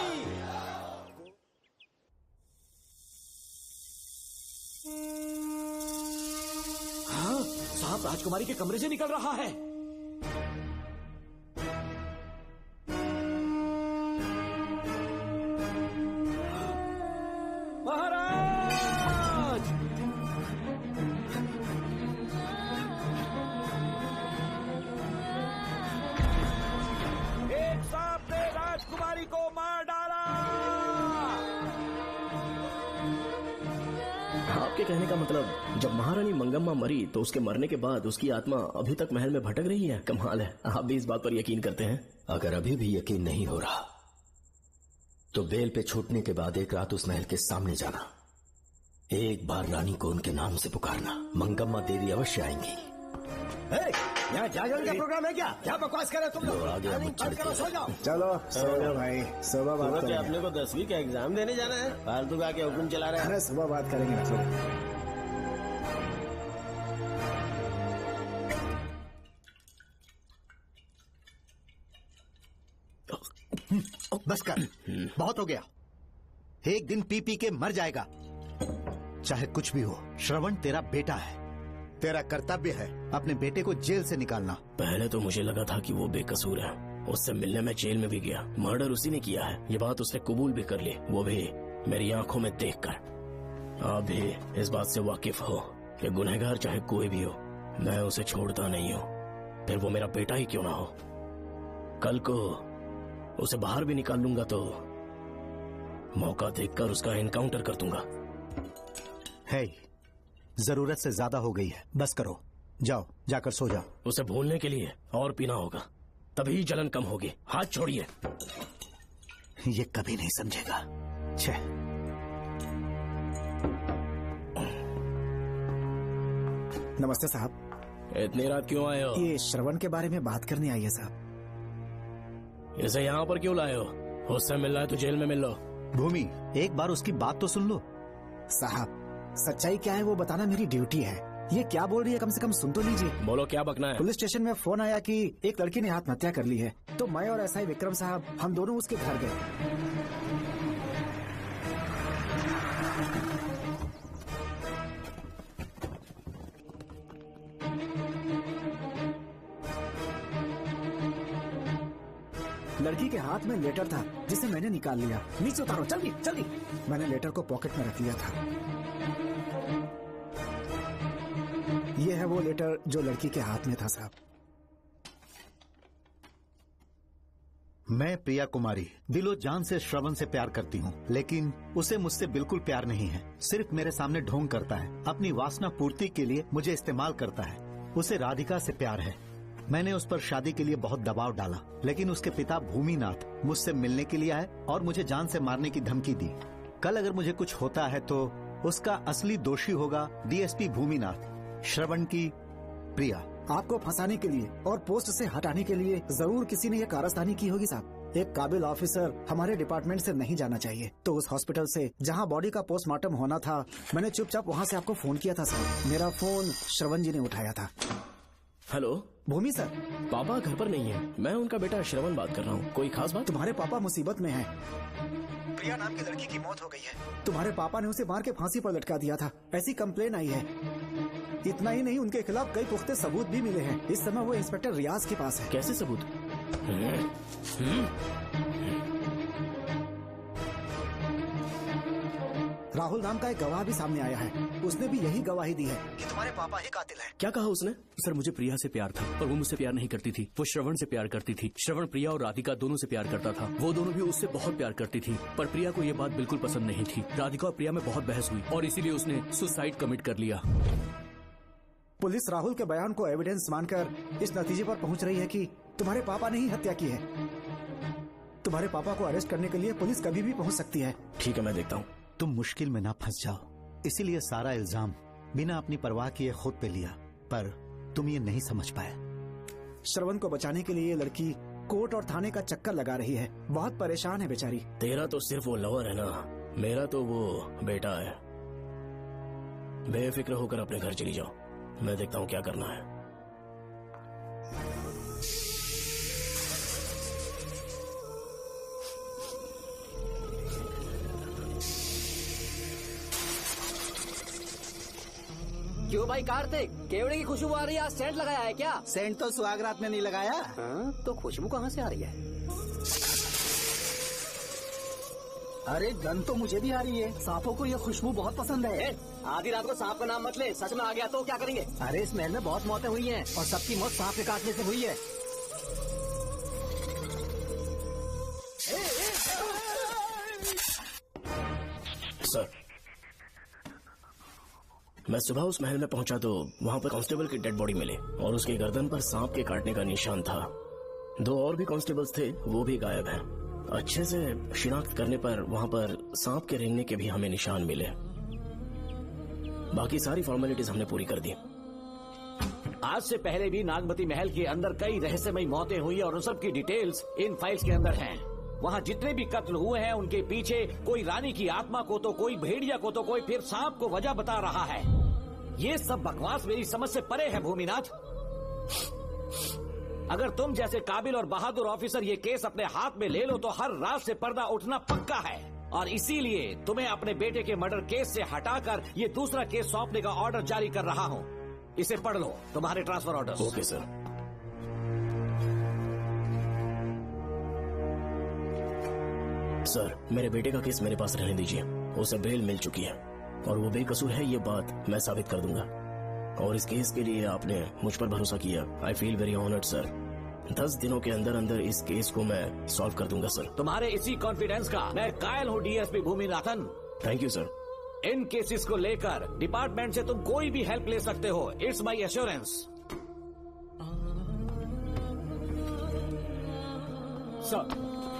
हाँ, साहब राजकुमारी के कमरे से निकल रहा है। महाराज, एक सांप ने राजकुमारी को मार डाला। आपके कहने का मतलब जब महारानी मंगम्मा मरी तो उसके मरने के बाद उसकी आत्मा अभी तक महल में भटक रही है? कमाल है, आप भी इस बात पर यकीन करते हैं? अगर अभी भी यकीन नहीं हो रहा तो बेल पे छूटने के बाद एक रात उस महल के सामने जाना, एक बार रानी को उनके नाम से पुकारना, मंगम्मा देवी अवश्य आएंगी। यहाँ जागरण का प्रोग्राम है क्या? क्या बकवास कर रहे तुम लोग? आगे अब चढ़ के सो जाओ। चलो सो जाओ भाई, सुबह बात करेंगे। अपने को 10वीं का एग्जाम देने जाना है, फालतू का के हुक्म चला रहे हैं। अरे सुबह बात करेंगे ना। बस कर, बहुत हो गया। एक दिन पी पी के मर जाएगा। चाहे कुछ भी हो, श्रवण तेरा बेटा है। तेरा कर्तव्य है अपने बेटे को जेल से निकालना। पहले तो मुझे लगा था कि वो बेकसूर है, उससे मिलने में जेल में भी गया, मर्डर उसी ने किया है, ये बात उसने कबूल भी कर ली, वो भी मेरी आंखों में देखकर। आप भी इस बात से वाकिफ हो कि गुनहगार चाहे कोई भी हो, मैं उसे छोड़ता नहीं हूँ, फिर वो मेरा बेटा ही क्यों ना हो। कल को उसे बाहर भी निकाल लूंगा तो मौका देखकर उसका एनकाउंटर कर दूंगा। है, जरूरत से ज्यादा हो गई है, बस करो, जाओ जाकर सो जाओ। उसे भूलने के लिए और पीना होगा, तभी जलन कम होगी। हाथ छोड़िए। ये कभी नहीं समझेगा। छे। नमस्ते साहब। इतनी रात क्यों आए हो? ये श्रवण के बारे में बात करने आई है साहब। इसे यहाँ पर क्यों लाए हो? उससे मिलना है तो जेल में मिल लो। भूमि, एक बार उसकी बात तो सुन लो। साहब, सच्चाई क्या है वो बताना मेरी ड्यूटी है। ये क्या बोल रही है कम से कम सुन तो लीजिए। बोलो, क्या बकना है? पुलिस स्टेशन में फोन आया कि एक लड़की ने आत्महत्या कर ली है, तो मैं और एसआई विक्रम साहब हम दोनों उसके घर गए। लड़की के हाथ में लेटर था जिसे मैंने निकाल लिया। नीचे उतारो, जल्दी जल्दी। मैंने लेटर को पॉकेट में रख लिया था। ये है वो लेटर जो लड़की के हाथ में था साहब। मैं प्रिया कुमारी दिलो जान से श्रवण से प्यार करती हूँ, लेकिन उसे मुझसे बिल्कुल प्यार नहीं है। सिर्फ मेरे सामने ढोंग करता है, अपनी वासना पूर्ति के लिए मुझे इस्तेमाल करता है। उसे राधिका से प्यार है। मैंने उस पर शादी के लिए बहुत दबाव डाला, लेकिन उसके पिता भूमिनाथ मुझसे मिलने के लिए आए और मुझे जान से मारने की धमकी दी। कल अगर मुझे कुछ होता है तो उसका असली दोषी होगा डीएसपी भूमिनाथ। श्रवण की प्रिया। आपको फंसाने के लिए और पोस्ट से हटाने के लिए जरूर किसी ने ये कारस्तानी की होगी साहब। एक काबिल ऑफिसर हमारे डिपार्टमेंट से नहीं जाना चाहिए। तो उस हॉस्पिटल से जहां बॉडी का पोस्टमार्टम होना था, मैंने चुपचाप वहां से आपको फोन किया था साहब। मेरा फोन श्रवण जी ने उठाया था। हेलो भूमि सर। पापा घर पर नहीं है, मैं उनका बेटा श्रवण बात कर रहा हूँ। कोई खास बात? तुम्हारे पापा मुसीबत में हैं। प्रिया नाम की लड़की की मौत हो गई है। तुम्हारे पापा ने उसे मार के फांसी पर लटका दिया था, ऐसी कंप्लेन आई है। इतना ही नहीं, उनके खिलाफ कई पुख्ते सबूत भी मिले हैं। इस समय वो इंस्पेक्टर रियाज के पास है। कैसे सबूत? राहुल नाम का एक गवाह भी सामने आया है। उसने भी यही गवाही दी है कि तुम्हारे पापा ही कातिल हैं। क्या कहा उसने? सर, मुझे प्रिया से प्यार था और वो मुझसे प्यार नहीं करती थी। वो श्रवण से प्यार करती थी। श्रवण प्रिया और राधिका दोनों से प्यार करता था। वो दोनों भी उससे बहुत प्यार करती थी, पर प्रिया को ये बात बिल्कुल पसंद नहीं थी। राधिका और प्रिया में बहुत बहस हुई और इसीलिए उसने सुसाइड कमिट कर लिया। पुलिस राहुल के बयान को एविडेंस मानकर इस नतीजे पर पहुंच रही है कि तुम्हारे पापा ने ही हत्या की है। तुम्हारे पापा को अरेस्ट करने के लिए पुलिस कभी भी पहुंच सकती है। ठीक है, मैं देखता हूँ। तुम मुश्किल में ना फंस जाओ, इसीलिए सारा इल्जाम बिना अपनी परवाह किए खुद पे लिया, पर तुम ये नहीं समझ पाए। श्रवण को बचाने के लिए ये लड़की कोर्ट और थाने का चक्कर लगा रही है। बहुत परेशान है बेचारी। तेरा तो सिर्फ वो लवर है ना, मेरा तो वो बेटा है। बेफिक्र होकर अपने घर चली जाओ, मैं देखता हूँ क्या करना है। क्यों भाई कार्तिक, केवड़े की खुशबू आ रही है? सेंट लगाया है क्या? सेंट तो सुहागरात में नहीं लगाया। तो खुशबू कहाँ से आ रही है? अरे गन तो मुझे भी आ रही है। सांपों को ये खुशबू बहुत पसंद है। आधी रात को सांप का नाम मत ले, सच में आ गया तो क्या करेंगे? अरे इस महल में बहुत मौतें हुई हैं और सबकी मौत सांप के काटने से हुई है। सर, मैं सुबह उस महल में पहुंचा तो वहां पर कांस्टेबल की डेड बॉडी मिली और उसकी गर्दन पर सांप के काटने का निशान था। 2 और भी कांस्टेबल्स थे, वो भी गायब हैं। अच्छे से शिनाख्त करने पर वहां पर सांप के रेंगने के भी हमें निशान मिले। बाकी सारी फॉर्मेलिटीज हमने पूरी कर दी। आज से पहले भी नागमती महल के अंदर कई रहस्यमयी मौतें हुई और उन सब की डिटेल्स इन फाइल्स के अंदर हैं। वहाँ जितने भी कत्ल हुए हैं उनके पीछे कोई रानी की आत्मा को तो कोई भेड़िया को तो कोई फिर सांप को वजह बता रहा है। ये सब बकवास मेरी समझ से परे है भूमिनाथ। अगर तुम जैसे काबिल और बहादुर ऑफिसर ये केस अपने हाथ में ले लो तो हर रात से पर्दा उठना पक्का है, और इसीलिए तुम्हें अपने बेटे के मर्डर केस से हटाकर ये दूसरा केस सौंपने का ऑर्डर जारी कर रहा हूँ। इसे पढ़ लो, तुम्हारे transfer order. Okay sir. Sir, मेरे बेटे का केस मेरे पास रहने दीजिए। उसे बेल मिल चुकी है और वो बेकसूर है, ये बात मैं साबित कर दूंगा। और इस केस के लिए आपने मुझ पर भरोसा किया। I feel very honoured sir. 10 दिनों के अंदर अंदर इस केस को मैं सॉल्व कर दूंगा सर। तुम्हारे इसी कॉन्फिडेंस का मैं कायल हूँ DSP Bhuminathan. Thank you sir. In cases को लेकर डिपार्टमेंट से तुम कोई भी हेल्प ले सकते हो। It's my assurance.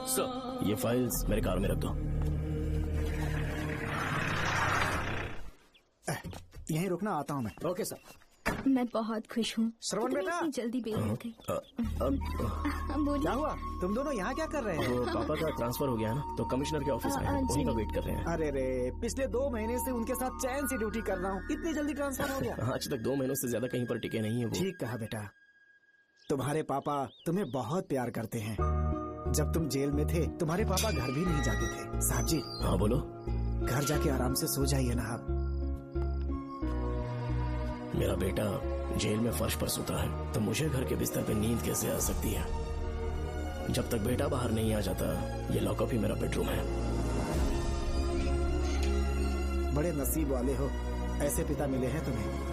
सर, ये फाइल्स मेरे कार में रख दो। यहीं रुकना, आता हूँ मैं। Okay sir. मैं बहुत खुश हूँ। श्रवण बेटा, इतनी जल्दी बेल मिल गई। बोलिए। क्या हुआ? तुम दोनों यहाँ क्या कर रहे हैं? वो पापा का ट्रांसफर हो गया है ना, तो कमिश्नर के ऑफिस में हैं, उन्हीं का वेट कर रहे हैं। अरे रे, पिछले 2 महीने से उनके साथ चैन से ड्यूटी कर रहा हूँ, इतनी जल्दी ट्रांसफर हो गया? आज तक 2 महीनों से ज्यादा कहीं पर टिके नहीं है वो। ठीक कहा बेटा, तुम्हारे पापा तुम्हें बहुत प्यार करते हैं। जब तुम जेल में थे तुम्हारे पापा घर भी नहीं जाते थे। साहब जी। हाँ बोलो। घर जाके आराम से सो जाइए ना आप। मेरा बेटा जेल में फर्श पर सोता है तो मुझे घर के बिस्तर पे नींद कैसे आ सकती है? जब तक बेटा बाहर नहीं आ जाता, ये लॉकअप ही मेरा बेडरूम है। बड़े नसीब वाले हो, ऐसे पिता मिले हैं तुम्हें।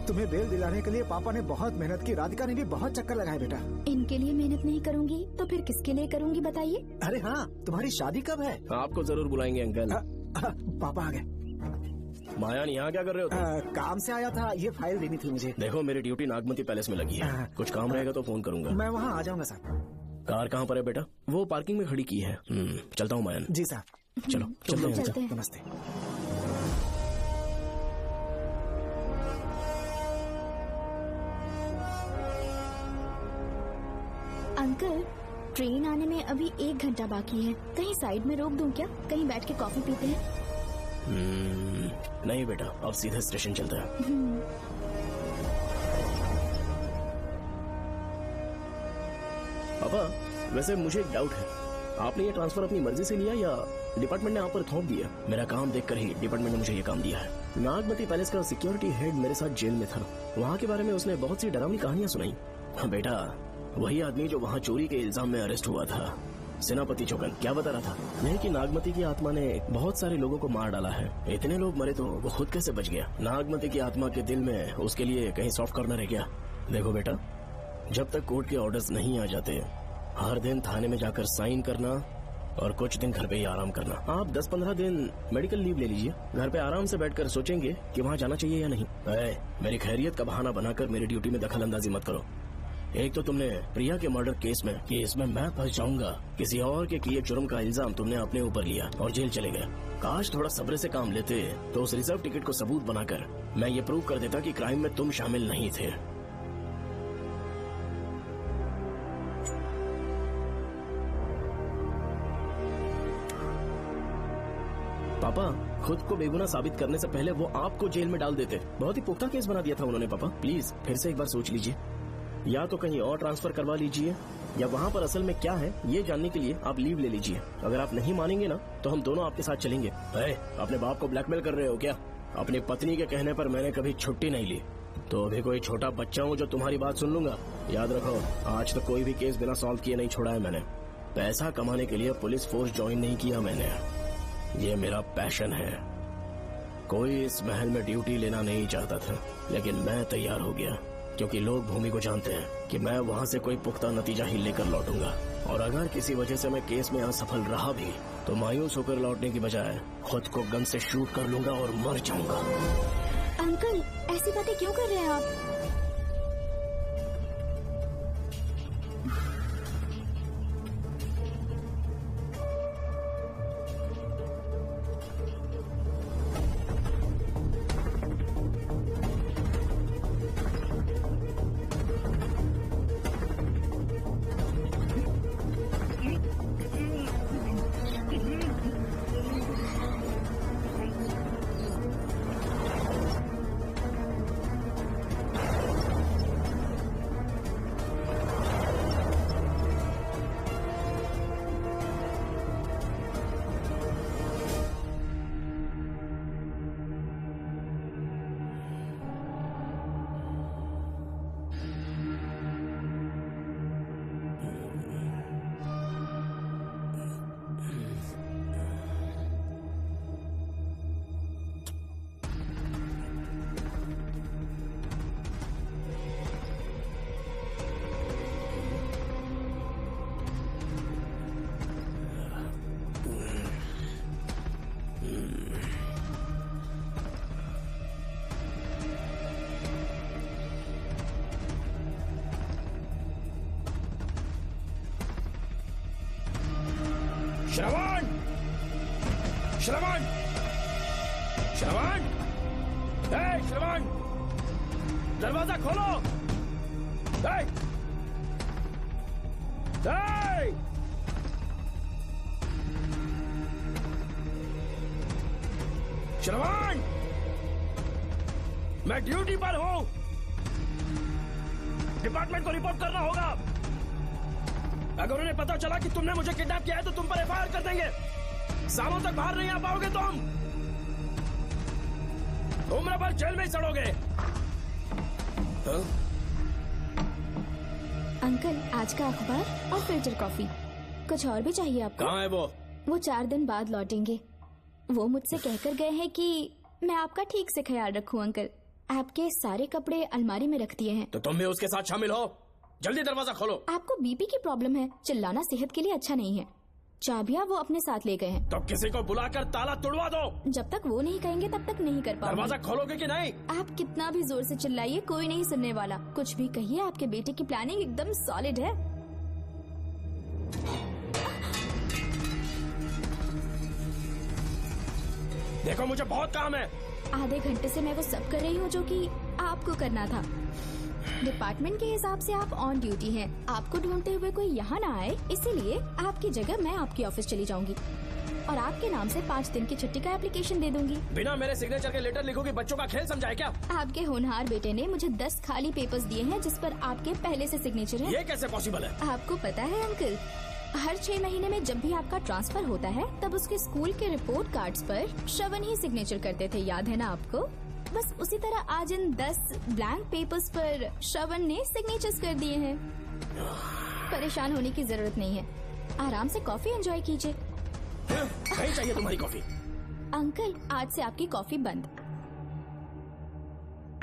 तुम्हें बेल दिलाने के लिए पापा ने बहुत मेहनत की, राधिका ने भी बहुत चक्कर लगाए बेटा। इनके लिए मेहनत नहीं करूँगी तो फिर किसके लिए करूँगी बताइए? अरे हाँ, तुम्हारी शादी कब है? आपको जरूर बुलाएंगे अंकल। पापा आ गए। मायान यहाँ क्या कर रहे हो तुम? काम से आया था, ये फाइल देनी थी मुझे। देखो मेरी ड्यूटी नागमती पैलेस में लगी है, कुछ काम रहेगा तो फोन करूंगा। मैं वहाँ आ जाऊंगा साहब। कार कहाँ पर है बेटा? वो पार्किंग में खड़ी की है। चलता हूँ मायान। जी साहब। चलो चलते हैं। नमस्ते। अंकल, ट्रेन आने में अभी 1 घंटा बाकी है, कहीं साइड में रोक दूं क्या? कहीं बैठ के कॉफी पीते हैं? नहीं बेटा, अब सीधे स्टेशन चलता है। पापा, वैसे मुझे एक डाउट है, आपने ये ट्रांसफर अपनी मर्जी से लिया या डिपार्टमेंट ने आप पर थोप दिया? मेरा काम देखकर ही डिपार्टमेंट ने मुझे ये काम दिया है। नागमती पैलेस का सिक्योरिटी हेड मेरे साथ जेल में था, वहाँ के बारे में उसने बहुत सी डरावनी कहानियां सुनाई। बेटा, वही आदमी जो वहाँ चोरी के इल्जाम में अरेस्ट हुआ था, सेनापति चौकन, क्या बता रहा था? यह कि नागमती की आत्मा ने बहुत सारे लोगों को मार डाला है। इतने लोग मरे तो वो खुद कैसे बच गया? नागमती की आत्मा के दिल में उसके लिए कहीं सॉफ्ट कॉर्नर है क्या? देखो बेटा, जब तक कोर्ट के ऑर्डर्स नहीं आ जाते, हर दिन थाने में जाकर साइन करना और कुछ दिन घर पे ही आराम करना। आप 10-15 दिन मेडिकल लीव ले लीजिए, घर पे आराम से बैठकर सोचेंगे कि वहाँ जाना चाहिए या नहीं। मेरी खैरियत का बहाना बनाकर मेरी ड्यूटी में दखल अंदाजी मत करो। एक तो तुमने प्रिया के मर्डर केस में कि इसमें मैं फंस जाऊंगा, किसी और के किए जुर्म का इल्जाम तुमने अपने ऊपर लिया और जेल चले गए। काश थोड़ा सब्र से काम लेते तो उस रिजर्व टिकट को सबूत बनाकर मैं ये प्रूव कर देता कि क्राइम में तुम शामिल नहीं थे। पापा, खुद को बेगुनाह साबित करने से पहले वो आपको जेल में डाल देते। बहुत ही पुख्ता केस बना दिया था उन्होंने। पापा प्लीज फिर से एक बार सोच लीजिए, या तो कहीं और ट्रांसफर करवा लीजिए या वहाँ पर असल में क्या है ये जानने के लिए आप लीव ले लीजिए। अगर आप नहीं मानेंगे ना तो हम दोनों आपके साथ चलेंगे। अपने बाप को ब्लैकमेल कर रहे हो क्या? अपनी पत्नी के कहने पर मैंने कभी छुट्टी नहीं ली, तो अभी कोई छोटा बच्चा हूँ जो तुम्हारी बात सुन लूंगा? याद रखो, आज तक कोई भी केस बिना सॉल्व किए नहीं छोड़ा है मैंने। पैसा कमाने के लिए पुलिस फोर्स ज्वाइन नहीं किया मैंने, ये मेरा पैशन है। कोई इस महल में ड्यूटी लेना नहीं चाहता था, लेकिन मैं तैयार हो गया क्योंकि लोग भूमि को जानते हैं कि मैं वहाँ से कोई पुख्ता नतीजा ही लेकर लौटूंगा। और अगर किसी वजह से मैं केस में असफल रहा भी तो मायूस होकर लौटने की बजाय खुद को गन से शूट कर लूंगा और मर जाऊंगा। अंकल, ऐसी बातें क्यों कर रहे हैं आप? श्रवण! श्रवण! श्रवण! श्रवण! दरवाजा खोलो। श्रवण, मैं ड्यूटी पर हूं। डिपार्टमेंट को रिपोर्ट करना होगा। अगर उन्हें पता चला कि तुमने मुझे किडनैप किया है तो तुम पर एफआईआर कर देंगे। सालों तक बाहर नहीं आ पाओगे तुम। उम्र भर जेल में ही सड़ोगे। अंकल, आज का अखबार और फिल्टर कॉफी। कुछ और भी चाहिए आपको? कहाँ है वो? वो 4 दिन बाद लौटेंगे। वो मुझसे कहकर गए हैं कि मैं आपका ठीक से ख्याल रखूं अंकल। आपके सारे कपड़े अलमारी में रख दिए हैं। तो तुम भी उसके साथ शामिल हो। जल्दी दरवाजा खोलो। आपको बीपी की प्रॉब्लम है, चिल्लाना सेहत के लिए अच्छा नहीं है। चाबियां वो अपने साथ ले गए हैं। तो किसी को बुलाकर ताला तोड़वा दो। जब तक वो नहीं कहेंगे तब तक नहीं कर पाऊंगा। दरवाजा खोलोगे कि नहीं? आप कितना भी जोर से चिल्लाइए, कोई नहीं सुनने वाला। कुछ भी कहिए, आपके बेटे की प्लानिंग एकदम सॉलिड है। देखो, मुझे बहुत काम है। आधे घंटे से मैं वो सब कर रही हूँ जो कि आपको करना था। डिपार्टमेंट के हिसाब से आप ऑन ड्यूटी हैं। आपको ढूंढते हुए कोई यहाँ ना आए, इसीलिए आपकी जगह मैं आपकी ऑफिस चली जाऊंगी और आपके नाम से 5 दिन की छुट्टी का एप्लीकेशन दे दूंगी। बिना मेरे सिग्नेचर के लेटर लिखोगे? बच्चों का खेल समझाए क्या? आपके होनहार बेटे ने मुझे 10 खाली पेपर्स दिए हैं जिस पर आपके पहले से सिग्नेचर है। ये कैसे पॉसिबल है? आपको पता है अंकल, हर 6 महीने में जब भी आपका ट्रांसफर होता है तब उसके स्कूल के रिपोर्ट कार्ड्स पर श्रवण ही सिग्नेचर करते थे, याद है ना आपको? बस उसी तरह आज इन 10 ब्लैंक पेपर्स पर श्रवण ने सिग्नेचर्स कर दिए हैं। परेशान होने की जरूरत नहीं है, आराम से कॉफी एंजॉय कीजिए। नहीं चाहिए तुम्हारी कॉफी। अंकल, आज से आपकी कॉफी बंद।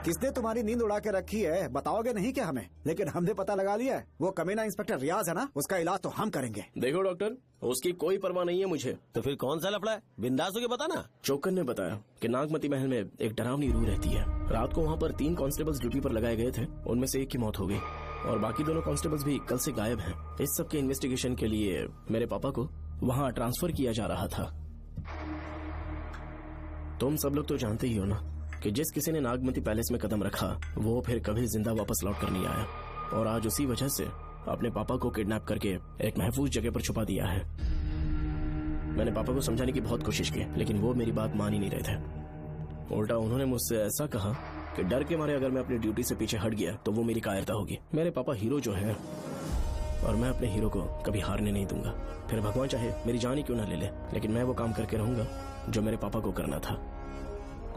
किसने तुम्हारी नींद उड़ा के रखी है बताओगे नहीं क्या हमें? लेकिन हमने पता लगा लिया है, वो कमीना इंस्पेक्टर रियाज है ना, उसका इलाज तो हम करेंगे। देखो डॉक्टर, उसकी कोई परवाह नहीं है मुझे। तो फिर कौन सा लफड़ा है? बिंदास होके बताना। चौकन ने बताया कि नागमती महल में एक डरावनी रूह रहती है। रात को वहाँ पर 3 कांस्टेबल्स ड्यूटी पर लगाए गए थे, उनमें से एक की मौत हो गई और बाकी दोनों कांस्टेबल्स भी कल से गायब हैं। इस सब के इन्वेस्टिगेशन के लिए मेरे पापा को वहाँ ट्रांसफर किया जा रहा था। तुम सब लोग तो जानते ही हो ना कि जिस किसी ने नागमती पैलेस में कदम रखा वो फिर कभी जिंदा वापस लौट कर नहीं आया, और आज उसी वजह से अपने पापा को किडनैप करके एक महफूज जगह पर छुपा दिया है। मैंने पापा को समझाने की बहुत कोशिश की, लेकिन वो मेरी बात मान ही नहीं रहे थे। उल्टा उन्होंने मुझसे ऐसा कहा कि डर के मारे अगर मैं अपनी ड्यूटी से पीछे हट गया तो वो मेरी कायरता होगी। मेरे पापा हीरो जो है और मैं अपने हीरो को कभी हारने नहीं दूंगा। फिर भगवान चाहे मेरी जान ही क्यों ना ले ले, लेकिन मैं वो काम करके रहूंगा जो मेरे पापा को करना था।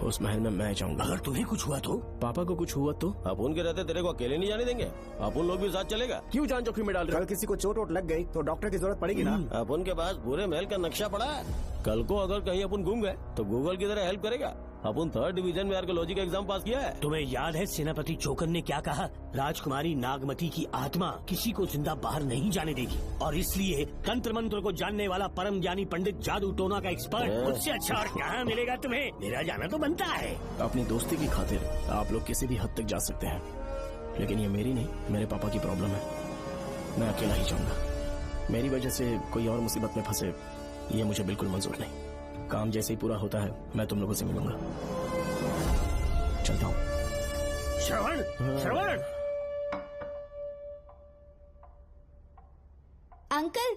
उस महल में मैं जाऊंगा। अगर तुम्हें कुछ हुआ तो? पापा को कुछ हुआ तो? अब उनके रहते तेरे को अकेले नहीं जाने देंगे। अपन लोग भी साथ चलेगा। क्यों जान जोखिम में डाल रहे? कल किसी को चोट वोट लग गई तो डॉक्टर की जरूरत पड़ेगी ना। अपन के पास पूरे महल का नक्शा पड़ा है। कल को अगर कहीं अपन घूम गए तो गूगल की तरह हेल्प करेगा। अपन 3rd डिवीजन में आर्कियोलॉजी का एग्जाम पास किया है। तुम्हें याद है सेनापति चौकन ने क्या कहा? राजकुमारी नागमती की आत्मा किसी को जिंदा बाहर नहीं जाने देगी, और इसलिए तंत्र मंत्र को जानने वाला परम ज्ञानी पंडित जादू टोना का एक्सपर्ट मुझसे अच्छा और कहाँ मिलेगा तुम्हें? मेरा जाना तो बनता है। अपनी दोस्ती की खातिर आप लोग किसी भी हद तक जा सकते हैं, लेकिन ये मेरी नहीं, मेरे पापा की प्रॉब्लम है। मैं अकेला ही जाऊंगा। मेरी वजह से कोई और मुसीबत में फंसे ये मुझे बिल्कुल मंजूर नहीं। काम जैसे ही पूरा होता है मैं तुम लोगों से मिलूंगा। चलता हूँ। श्रवण, श्रवण। अंकल,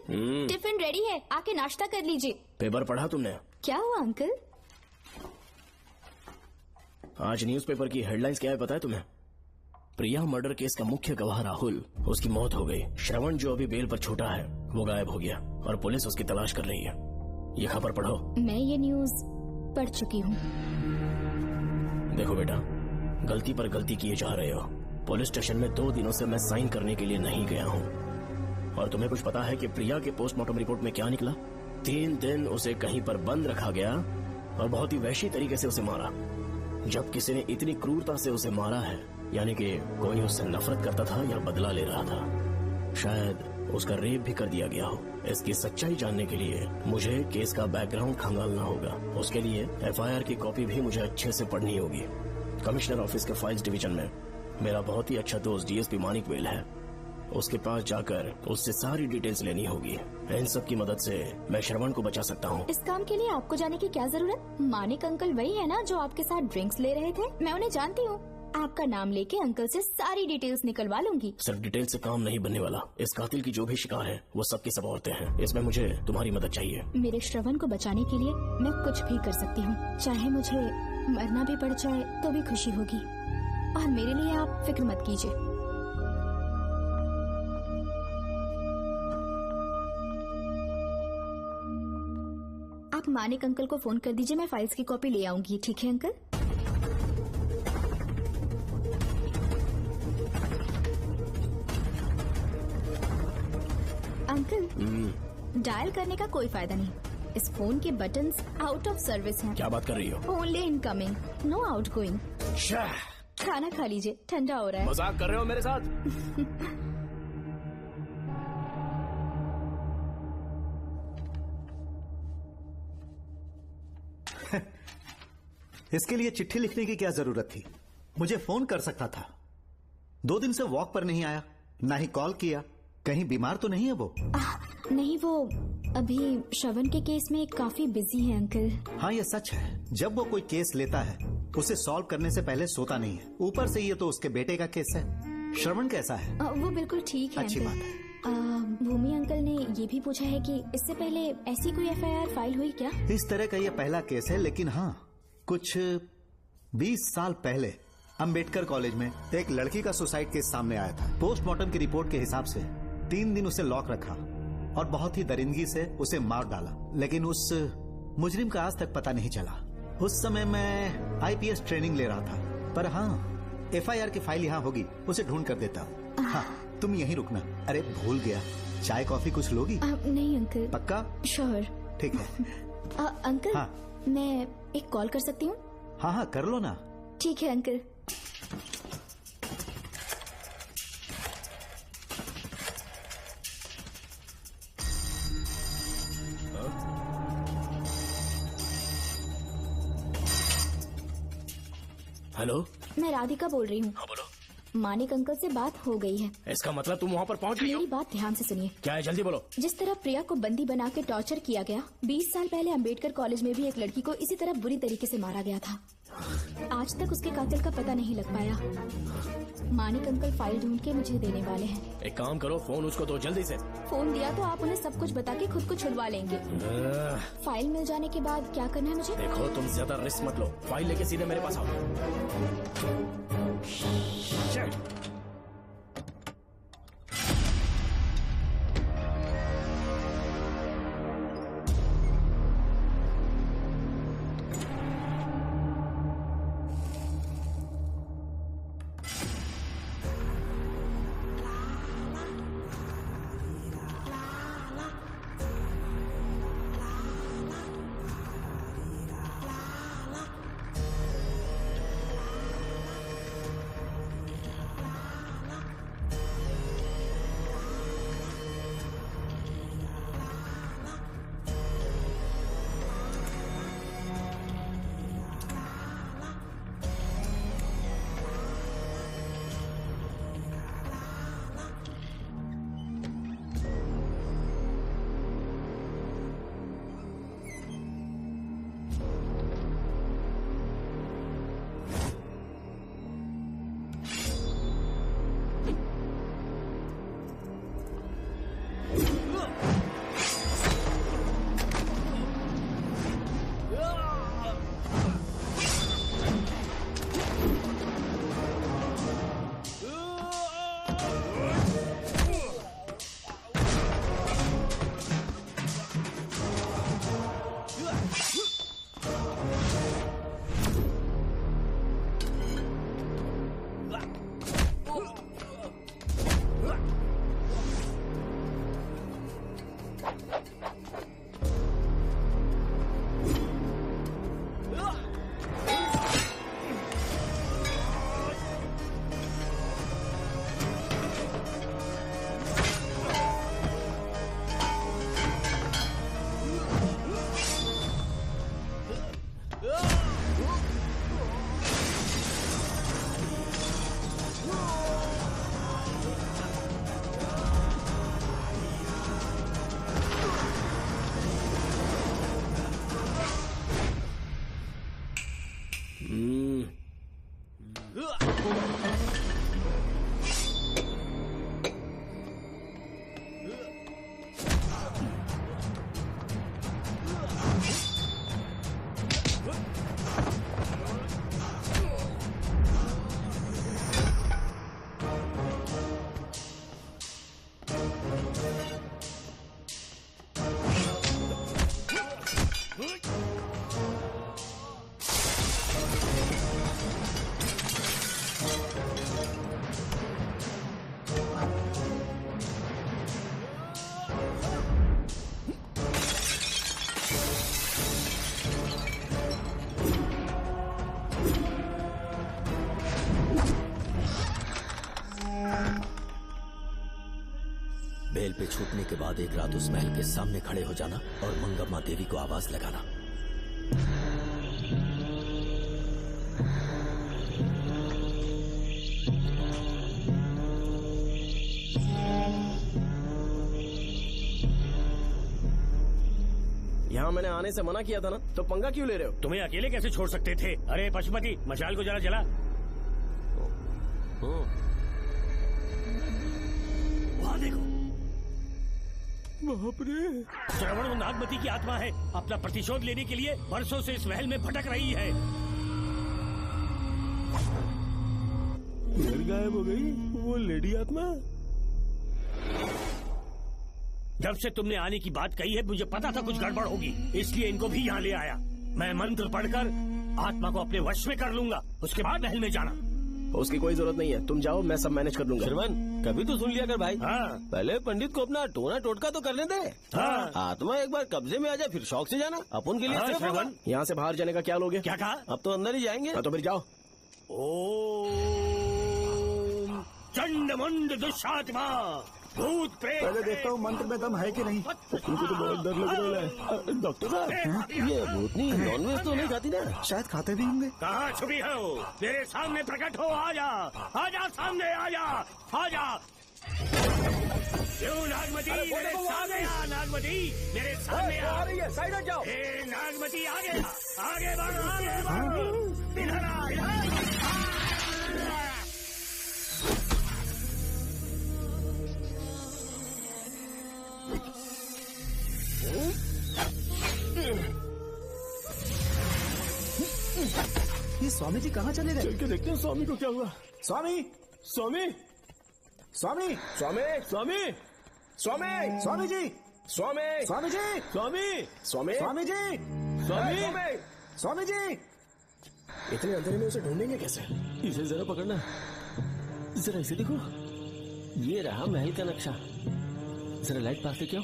टिफिन रेडी है, आके नाश्ता कर लीजिए। पेपर पढ़ा तुमने? क्या हुआ अंकल? आज न्यूज़पेपर की हेडलाइंस क्या है पता है तुम्हें? प्रिया मर्डर केस का मुख्य गवाह राहुल, उसकी मौत हो गई। श्रवण जो अभी बेल पर छूटा है वो गायब हो गया और पुलिस उसकी तलाश कर रही है। ये खबर पढ़ो। मैं ये न्यूज पढ़ चुकी हूँ। देखो बेटा, गलती पर गलती किए जा रहे हो। पुलिस स्टेशन में 2 दिनों से मैं साइन करने के लिए नहीं गया हूँ, और तुम्हें कुछ पता है कि प्रिया के पोस्टमार्टम रिपोर्ट में क्या निकला? 3 दिन उसे कहीं पर बंद रखा गया और बहुत ही वहशी तरीके से उसे मारा। जब किसी ने इतनी क्रूरता से उसे मारा है, यानी कि कोई उससे नफरत करता था या बदला ले रहा था। शायद उसका रेप भी कर दिया गया हो। इसकी सच्चाई जानने के लिए मुझे केस का बैकग्राउंड खंगालना होगा। उसके लिए एफआईआर की कॉपी भी मुझे अच्छे से पढ़नी होगी। कमिश्नर ऑफिस के फाइल्स डिवीजन में मेरा बहुत ही अच्छा दोस्त डीएसपी मानिक वेल है, उसके पास जाकर उससे सारी डिटेल्स लेनी होगी। इन सब की मदद से मैं श्रवण को बचा सकता हूँ। इस काम के लिए आपको जाने की क्या जरूरत? मानिक अंकल वही है ना जो आपके साथ ड्रिंक्स ले रहे थे? मैं उन्हें जानती हूँ। आपका नाम लेके अंकल से सारी डिटेल्स निकलवा लूंगी। सिर्फ डिटेल से काम नहीं बनने वाला। इस कातिल की जो भी शिकार है वो सबकी सब औरतें हैं। इसमें मुझे तुम्हारी मदद चाहिए। मेरे श्रवण को बचाने के लिए मैं कुछ भी कर सकती हूँ, चाहे मुझे मरना भी पड़ जाए तो भी खुशी होगी। और मेरे लिए आप फिक्र मत कीजिए। आप मानिक अंकल को फोन कर दीजिए, मैं फाइल्स की कॉपी ले आऊंगी। ठीक है अंकल? अंकल, डायल करने का कोई फायदा नहीं। इस फोन के बटन्स आउट ऑफ सर्विस हैं। क्या बात कर रही हो? Only incoming, no outgoing. खाना खा लीजिए, ठंडा हो रहा है। मजाक कर रहे हो मेरे साथ? इसके लिए चिट्ठी लिखने की क्या जरूरत थी? मुझे फोन कर सकता था। 2 दिन से वॉक पर नहीं आया, ना ही कॉल किया। कहीं बीमार तो नहीं है वो? नहीं, वो अभी श्रवण के केस में काफी बिजी है अंकल। हाँ, ये सच है। जब वो कोई केस लेता है उसे सॉल्व करने से पहले सोता नहीं है। ऊपर से ये तो उसके बेटे का केस है। श्रवण कैसा है? वो बिल्कुल ठीक है। अच्छी बात है। भूमि अंकल ने ये भी पूछा है कि इससे पहले ऐसी कोई FIR फाइल हुई क्या? इस तरह का ये पहला केस है, लेकिन हाँ, कुछ 20 साल पहले अंबेडकर कॉलेज में एक लड़की का सुसाइड केस सामने आया था। पोस्टमार्टम की रिपोर्ट के हिसाब से 3 दिन उसे लॉक रखा और बहुत ही दरिंदगी से उसे मार डाला, लेकिन उस मुजरिम का आज तक पता नहीं चला। उस समय मैं IPS ट्रेनिंग ले रहा था, पर हाँ, FIR की फाइल यहाँ होगी, उसे ढूंढ कर देता हूँ। हाँ, तुम यहीं रुकना। अरे भूल गया, चाय कॉफी कुछ लोगी? नहीं अंकल। पक्का? श्योर। ठीक है। अंकल, हाँ, मैं एक कॉल कर सकती हूँ? हाँ हाँ, कर लो ना। ठीक है अंकल। हेलो, मैं राधिका बोल रही हूँ। हाँ बोलो। मानिक अंकल से बात हो गई है। इसका मतलब तुम वहाँ पर पहुँच गई हो? मेरी बात ध्यान से सुनिए। क्या है, जल्दी बोलो। जिस तरह प्रिया को बंदी बना के टॉर्चर किया गया, 20 साल पहले अंबेडकर कॉलेज में भी एक लड़की को इसी तरह बुरी तरीके से मारा गया था। आज तक उसके कातिल का पता नहीं लग पाया। मानिक अंकल फाइल ढूंढ के मुझे देने वाले हैं। एक काम करो, फोन उसको दो जल्दी से। फोन दिया तो आप उन्हें सब कुछ बता के खुद को छुड़वा लेंगे। फाइल मिल जाने के बाद क्या करना है मुझे? देखो, तुम ज्यादा रिस्क मत लो। फाइल लेके सीधे मेरे पास आओ। बेल पे छूटने के बाद एक रात उस महल के सामने खड़े हो जाना और मंगम्मा देवी को आवाज लगाना। यहाँ मैंने आने से मना किया था ना, तो पंगा क्यों ले रहे हो? तुम्हें अकेले कैसे छोड़ सकते थे? अरे पशुपति, मशाल को जरा जला। वहाँ देखो, बाप रे। श्रवण नागमती की आत्मा है, अपना प्रतिशोध लेने के लिए बरसों से इस महल में भटक रही है। गायब हो गई वो लेडी आत्मा। जब से तुमने आने की बात कही है मुझे पता था कुछ गड़बड़ होगी, इसलिए इनको भी यहाँ ले आया। मैं मंत्र पढ़कर आत्मा को अपने वश में कर लूंगा, उसके बाद महल में जाना। उसकी कोई जरूरत नहीं है, तुम जाओ, मैं सब मैनेज कर लूंगा। श्रवण, कभी तो सुन लिया कर भाई। हाँ। पहले पंडित को अपना टोना टोटका तो करने दे। हाँ। आत्मा एक बार कब्जे में आ जाए फिर शौक से जाना, अपन के लिए हाँ, सिर्फ होगा। श्रवण। यहाँ से बाहर जाने का क्या लोगे? क्या कहा? अब तो अंदर ही जाएंगे। हाँ, तो फिर जाओ। ओम चंडमुंड दुष्टात्मा भूत प्रेत। पहले देखता हूँ मंत्र में दम है कि नहीं। मुझे तो बहुत डर लग रहा है। डॉक्टर साहब, ये भूतनी नॉनवेज तो नहीं खाती ना? शायद खाते भी होंगे। कहाँ छुपी हो? मेरे सामने प्रकट हो, आजा आजा, सामने आजा आजा। क्यों नागमती मेरे सामने आ, नागमती मेरे सामने आ रही है, साइड हट जाओ। नागमती आगे आगे बढ़, आगे बढ़, इधर आ, इधर। ये स्वामी जी कहाँ चले गए? चल के देखते हैं स्वामी को क्या हुआ। स्वामी, स्वामी, स्वामी, स्वामी, स्वामी, स्वामी, स्वामी जी, स्वामी, स्वामी जी, स्वामी, स्वामी, स्वामी जी, स्वामी, स्वामी जी। इतने अंधेरे में उसे ढूंढेंगे कैसे? इसे जरा पकड़ना, जरा इसे देखो, ये रहा महल का नक्शा। जरा लाइट पास लेके आओ।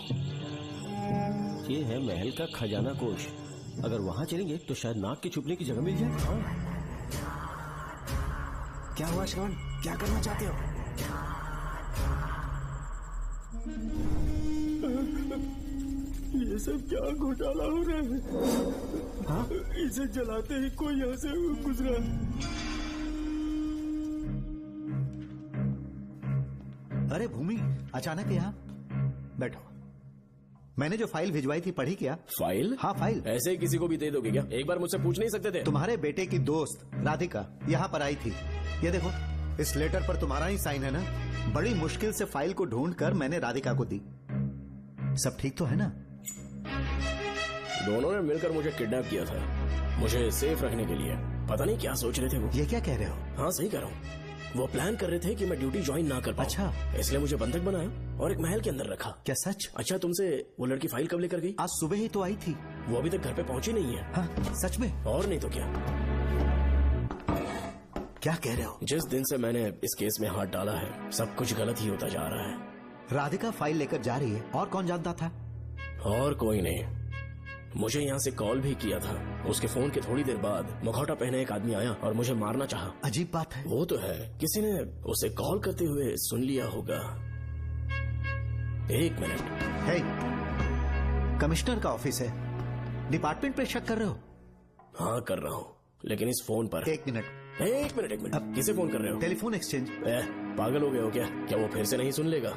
ये है महल का खजाना कोष। अगर वहाँ चलेंगे तो शायद नाग के छुपने की जगह मिल जाए। क्या हुआ श्रवण, क्या करना चाहते हो? ये सब क्या घोटाला हो रहा है? हाँ? इसे जलाते ही कोई यहाँ से गुजरा। अरे भूमि, अचानक यहाँ बैठो। मैंने जो फाइल भिजवाई थी पढ़ी क्या? फाइल? हाँ फाइल। ऐसे ही किसी को भी दे दोगे क्या? एक बार मुझसे पूछ नहीं सकते थे? तुम्हारे बेटे की दोस्त राधिका यहाँ पर आई थी। ये देखो, इस लेटर पर तुम्हारा ही साइन है ना? बड़ी मुश्किल से फाइल को ढूंढकर मैंने राधिका को दी। सब ठीक तो है ना? दोनों ने मिलकर मुझे किडनैप किया था, मुझे सेफ रखने के लिए। पता नहीं क्या सोच रहे थे वो। ये क्या कह रहे हो? हाँ सही कह रहा हूँ। वो प्लान कर रहे थे कि मैं ड्यूटी ज्वाइन ना कर पाऊं। अच्छा। इसलिए मुझे बंधक बनाया और एक महल के अंदर रखा। क्या सच? अच्छा, तुमसे वो लड़की फाइल कब लेकर गई? आज सुबह ही तो आई थी। वो अभी तक घर पे पहुंची नहीं है। हाँ, सच में? और नहीं तो क्या। क्या कह रहे हो? जिस दिन से मैंने इस केस में हाथ डाला है सब कुछ गलत ही होता जा रहा है। राधिका फाइल लेकर जा रही है और कौन जानता था? और कोई नहीं। मुझे यहाँ से कॉल भी किया था। उसके फोन के थोड़ी देर बाद मुखौटा पहने एक आदमी आया और मुझे मारना चाहा। अजीब बात है। वो तो है, किसी ने उसे कॉल करते हुए सुन लिया होगा। एक मिनट। हे, कमिश्नर का ऑफिस है, डिपार्टमेंट पे शक कर रहे हो? हाँ कर रहा हूँ, लेकिन इस फोन पर। एक मिनट। किसे फोन कर रहे हो? Telephone exchange. पागल हो गए हो क्या? क्या वो फिर से नहीं सुन लेगा?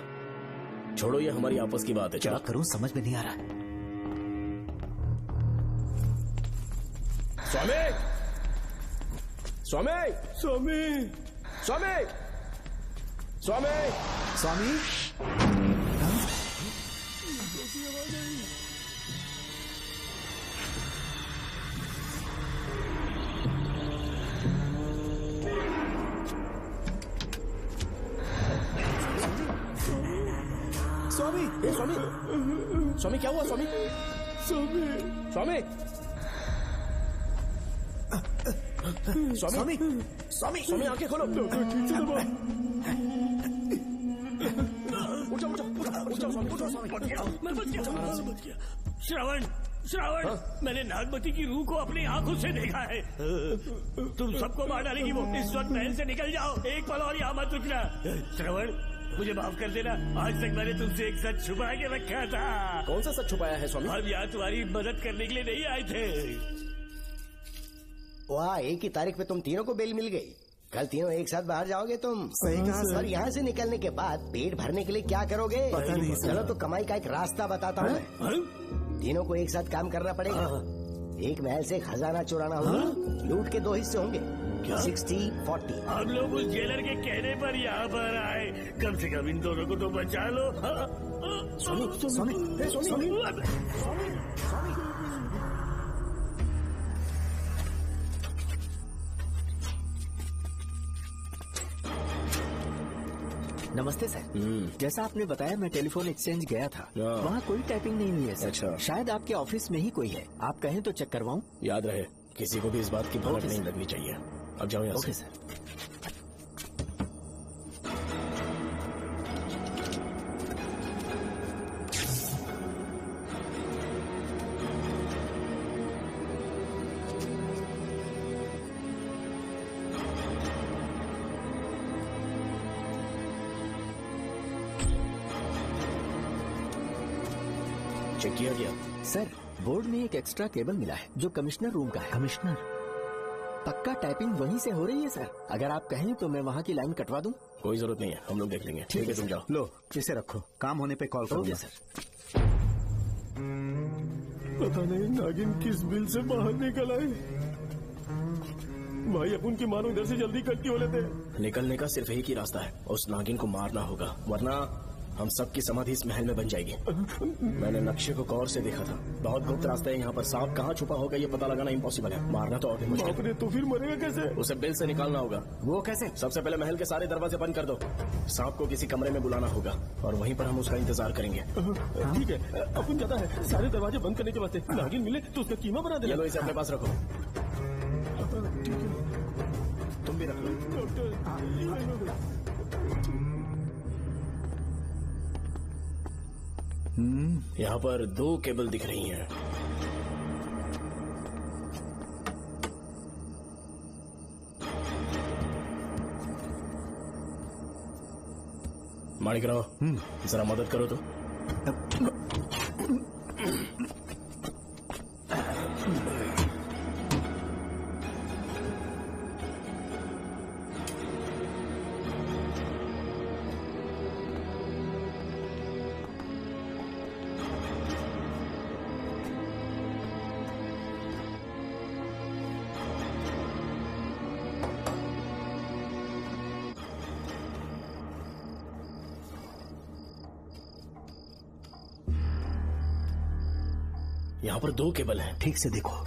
छोड़ो, ये हमारी आपस की बात है। क्या करूं समझ में नहीं आ रहा। स्वामी, स्वामी, स्वामी, स्वामी, स्वामी, स्वामी। स्वामी, स्वामी, स्वामी क्या हुआ? स्वामी, स्वामी, स्वामी, स्वामी, स्वामी, स्वामी आंखें खोलो। उठो, उठो, उठो, स्वामी, उठो, स्वामी। मैं बच गया। श्रवण, श्रावण, मैंने नागमती की रूह को अपनी आंखों से देखा है। तुम सबको मार डालेगी वो। इस वक्त महल से निकल जाओ, एक पल और यहाँ मत रुकना। श्रवण, मुझे माफ कर देना। आज तक मैंने तुमसे एक सच छुपा के रखा था। कौन सा सच छुपाया है स्वामी? हम यहाँ तुम्हारी मदद करने के लिए नहीं आए थे। वाह, एक ही तारीख पे तुम तीनों को बेल मिल गई। कल तीनों एक साथ बाहर जाओगे तुम? सही कहा सर। और यहाँ से निकलने के बाद पेट भरने के लिए क्या करोगे? पता नहीं सर। चलो तो कमाई का एक रास्ता बताता हूँ मैं। तीनों को एक साथ काम करना पड़ेगा। एक महल से खजाना चुराना होगा। लूट के 2 हिस्से होंगे, 60-40। हम लोग उस जेलर के कहने पर यहाँ पर आए। कम से कम इन दोनों को तो बचा लो। नमस्ते सर। जैसा आपने बताया मैं टेलीफोन एक्सचेंज गया था, वहाँ कोई टाइपिंग नहीं हुई है सर। अच्छा। शायद आपके ऑफिस में ही कोई है, आप कहें तो चेक करवाऊं? याद रहे, किसी को भी इस बात की भनक नहीं लगनी चाहिए। अब जाओ यहाँ से। Okay sir. चेक किया गया सर। बोर्ड में एक एक्स्ट्रा केबल मिला है जो कमिश्नर रूम का है। कमिश्नर? पक्का टाइपिंग वहीं से हो रही है सर। अगर आप कहें तो मैं वहाँ की लाइन कटवा दूं? कोई जरूरत नहीं है, हम लोग देख लेंगे। ठीक है, तुम जाओ। लो इसे रखो, काम होने पे कॉल करूंगा। सर। पता नहीं नागिन किस बिल से बाहर निकल आए। भाई अपन की मानो इधर से जल्दी इकट्ठी हो लेते हैं। निकलने का सिर्फ एक ही रास्ता है, उस नागिन को मारना होगा, वरना हम सबकी समाधि इस महल में बन जाएगी। मैंने नक्शे को गौर से देखा था, बहुत गुप्त रास्ता है यहाँ पर। सांप कहाँ छुपा होगा ये पता लगाना इम्पॉसिबल है, मारना तो और भी मुश्किल है। तो फिर मरेगा कैसे? उसे बिल से निकालना होगा। वो कैसे? सबसे पहले महल के सारे दरवाजे बंद कर दो। सांप को किसी कमरे में बुलाना होगा और वहीं पर हम उसका इंतजार करेंगे। ठीक है, अपन जाता है। सारे दरवाजे बंद करने के वास्ते नागिन मिले तो उसका कीमा बना देना। चलो इसे अपने पास रखो। तुम भी रख लो। यहाँ पर 2 केबल दिख रही हैं। माणिकराव, जरा मदद करो तो। यहाँ पर 2 केबल हैं, ठीक से देखो।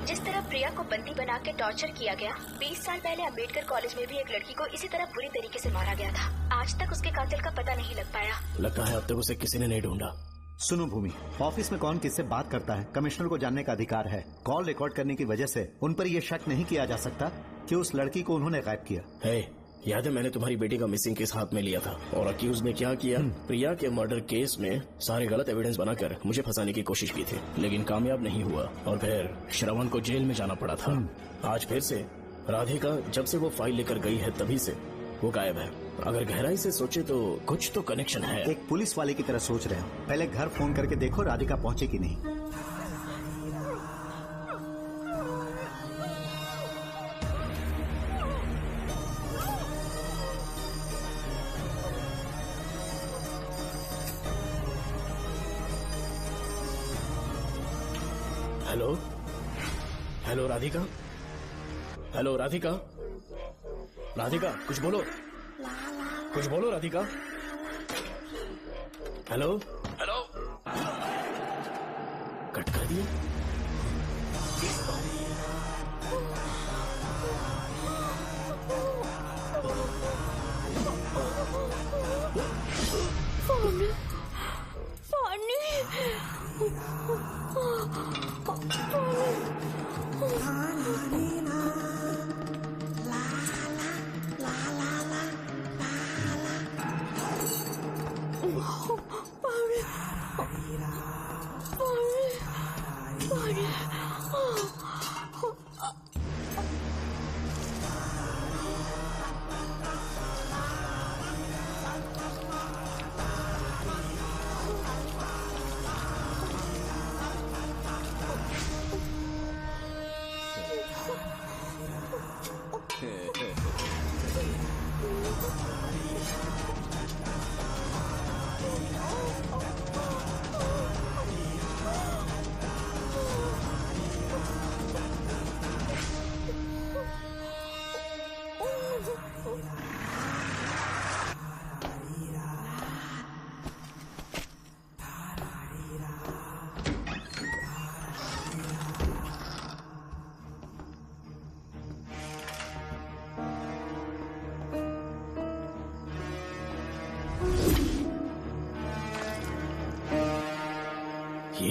जिस तरह प्रिया को बंदी बना के टॉर्चर किया गया, 20 साल पहले अम्बेडकर कॉलेज में भी एक लड़की को इसी तरह बुरी तरीके से मारा गया था। आज तक उसके कातिल का पता नहीं लग पाया। लगता है अब तक उसे किसी ने नहीं ढूंढा। सुनो भूमि, ऑफिस में कौन किससे बात करता है कमिश्नर को जानने का अधिकार है। कॉल रिकॉर्ड करने की वजह से उन पर यह शक नहीं किया जा सकता कि उस लड़की को उन्होंने गायब किया है। याद है मैंने तुम्हारी बेटी का मिसिंग केस हाथ में लिया था और अक्यूज ने क्या किया, प्रिया के मर्डर केस में सारे गलत एविडेंस बनाकर मुझे फंसाने की कोशिश की थी, लेकिन कामयाब नहीं हुआ और फिर श्रवण को जेल में जाना पड़ा था। आज फिर से राधिका जब से वो फाइल लेकर गई है तभी से वो गायब है। अगर गहराई से सोचे तो कुछ तो कनेक्शन है। एक पुलिस वाले की तरह सोच रहे हो, पहले घर फोन करके देखो राधिका पहुंचे कि नहीं। Hello hello Radhika, hello Radhika, Radhika कुछ बोलो, कुछ बोलो राधिका। हेलो हेलो, कट कर दिए।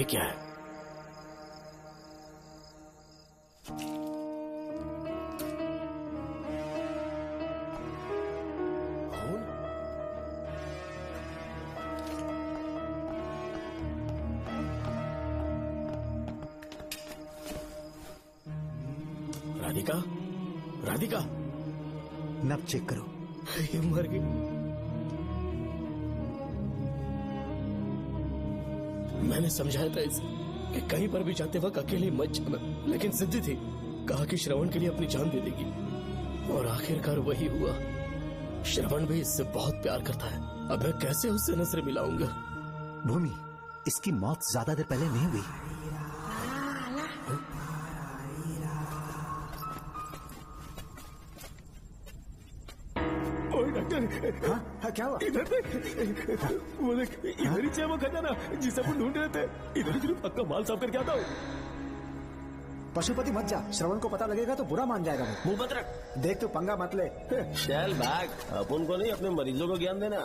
क्या है? राधिका, राधिका, नब चेक करो। ये मर गई। मैंने समझाया था इसे कि कहीं पर भी जाते वक्त अकेले मत जाना, लेकिन जिद्दी थी। कहा कि श्रवण के लिए अपनी जान दे देगी, और आखिरकार वही हुआ। श्रवण भी इससे बहुत प्यार करता है। अब मैं कैसे उससे नजरें मिलाऊंगा? भूमि, इसकी मौत ज्यादा देर पहले नहीं हुई। हाँ, क्या हुआ? इधर देख, वो देख, इधर ही वो खजाना जिसे अपन ढूंढ रहे थे। इधर ही पक्का माल साफ करके आता हूँ। पशुपति मत जा, श्रवण को पता लगेगा तो बुरा मान जाएगा। मुंह मत रख। देख तू पंगा मत ले। चल बैग, अपन को नहीं अपने मरीजों को ज्ञान देना।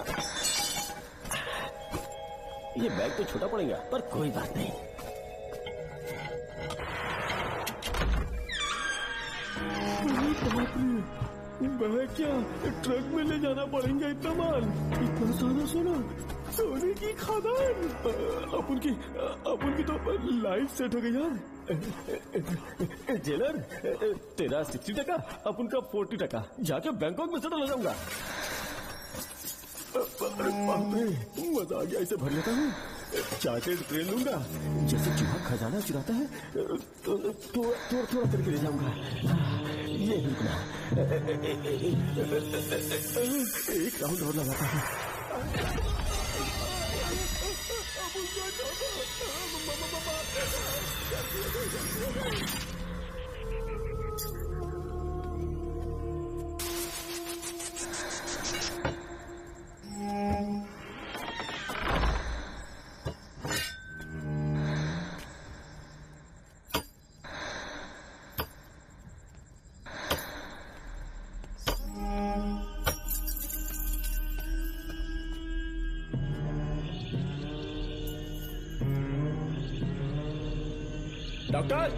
ये बैग तो छोटा पड़ेगा, पर कोई बात नहीं। बैग क्या ट्रक में ले जाना पड़ेगा इतना माल? इतना सारा सोना, सोने की खदान। अपन की तो लाइफ सेट हो गई यार। जेलर, तेरा 60%, अपन का 40%। जाके बैंकॉक में सेटल हो जाऊंगा। मजा आ गया, इसे भर लेता हूँ। चार्टेड ट्रेन लूंगा, जैसे चूहा खजाना चुराता है, थोड़ा करके ले जाऊंगा। ये रुकना, एक राउंड और लगाता है। Doctor,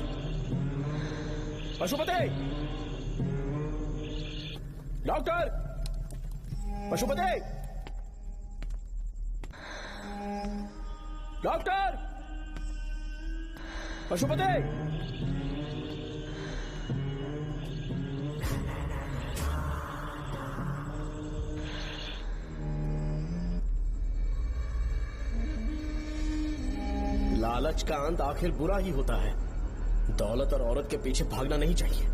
Pashupati, doctor, Pashupati, doctor, Pashupati. लालच का अंत आखिर बुरा ही होता है। दौलत और औरत के पीछे भागना नहीं चाहिए।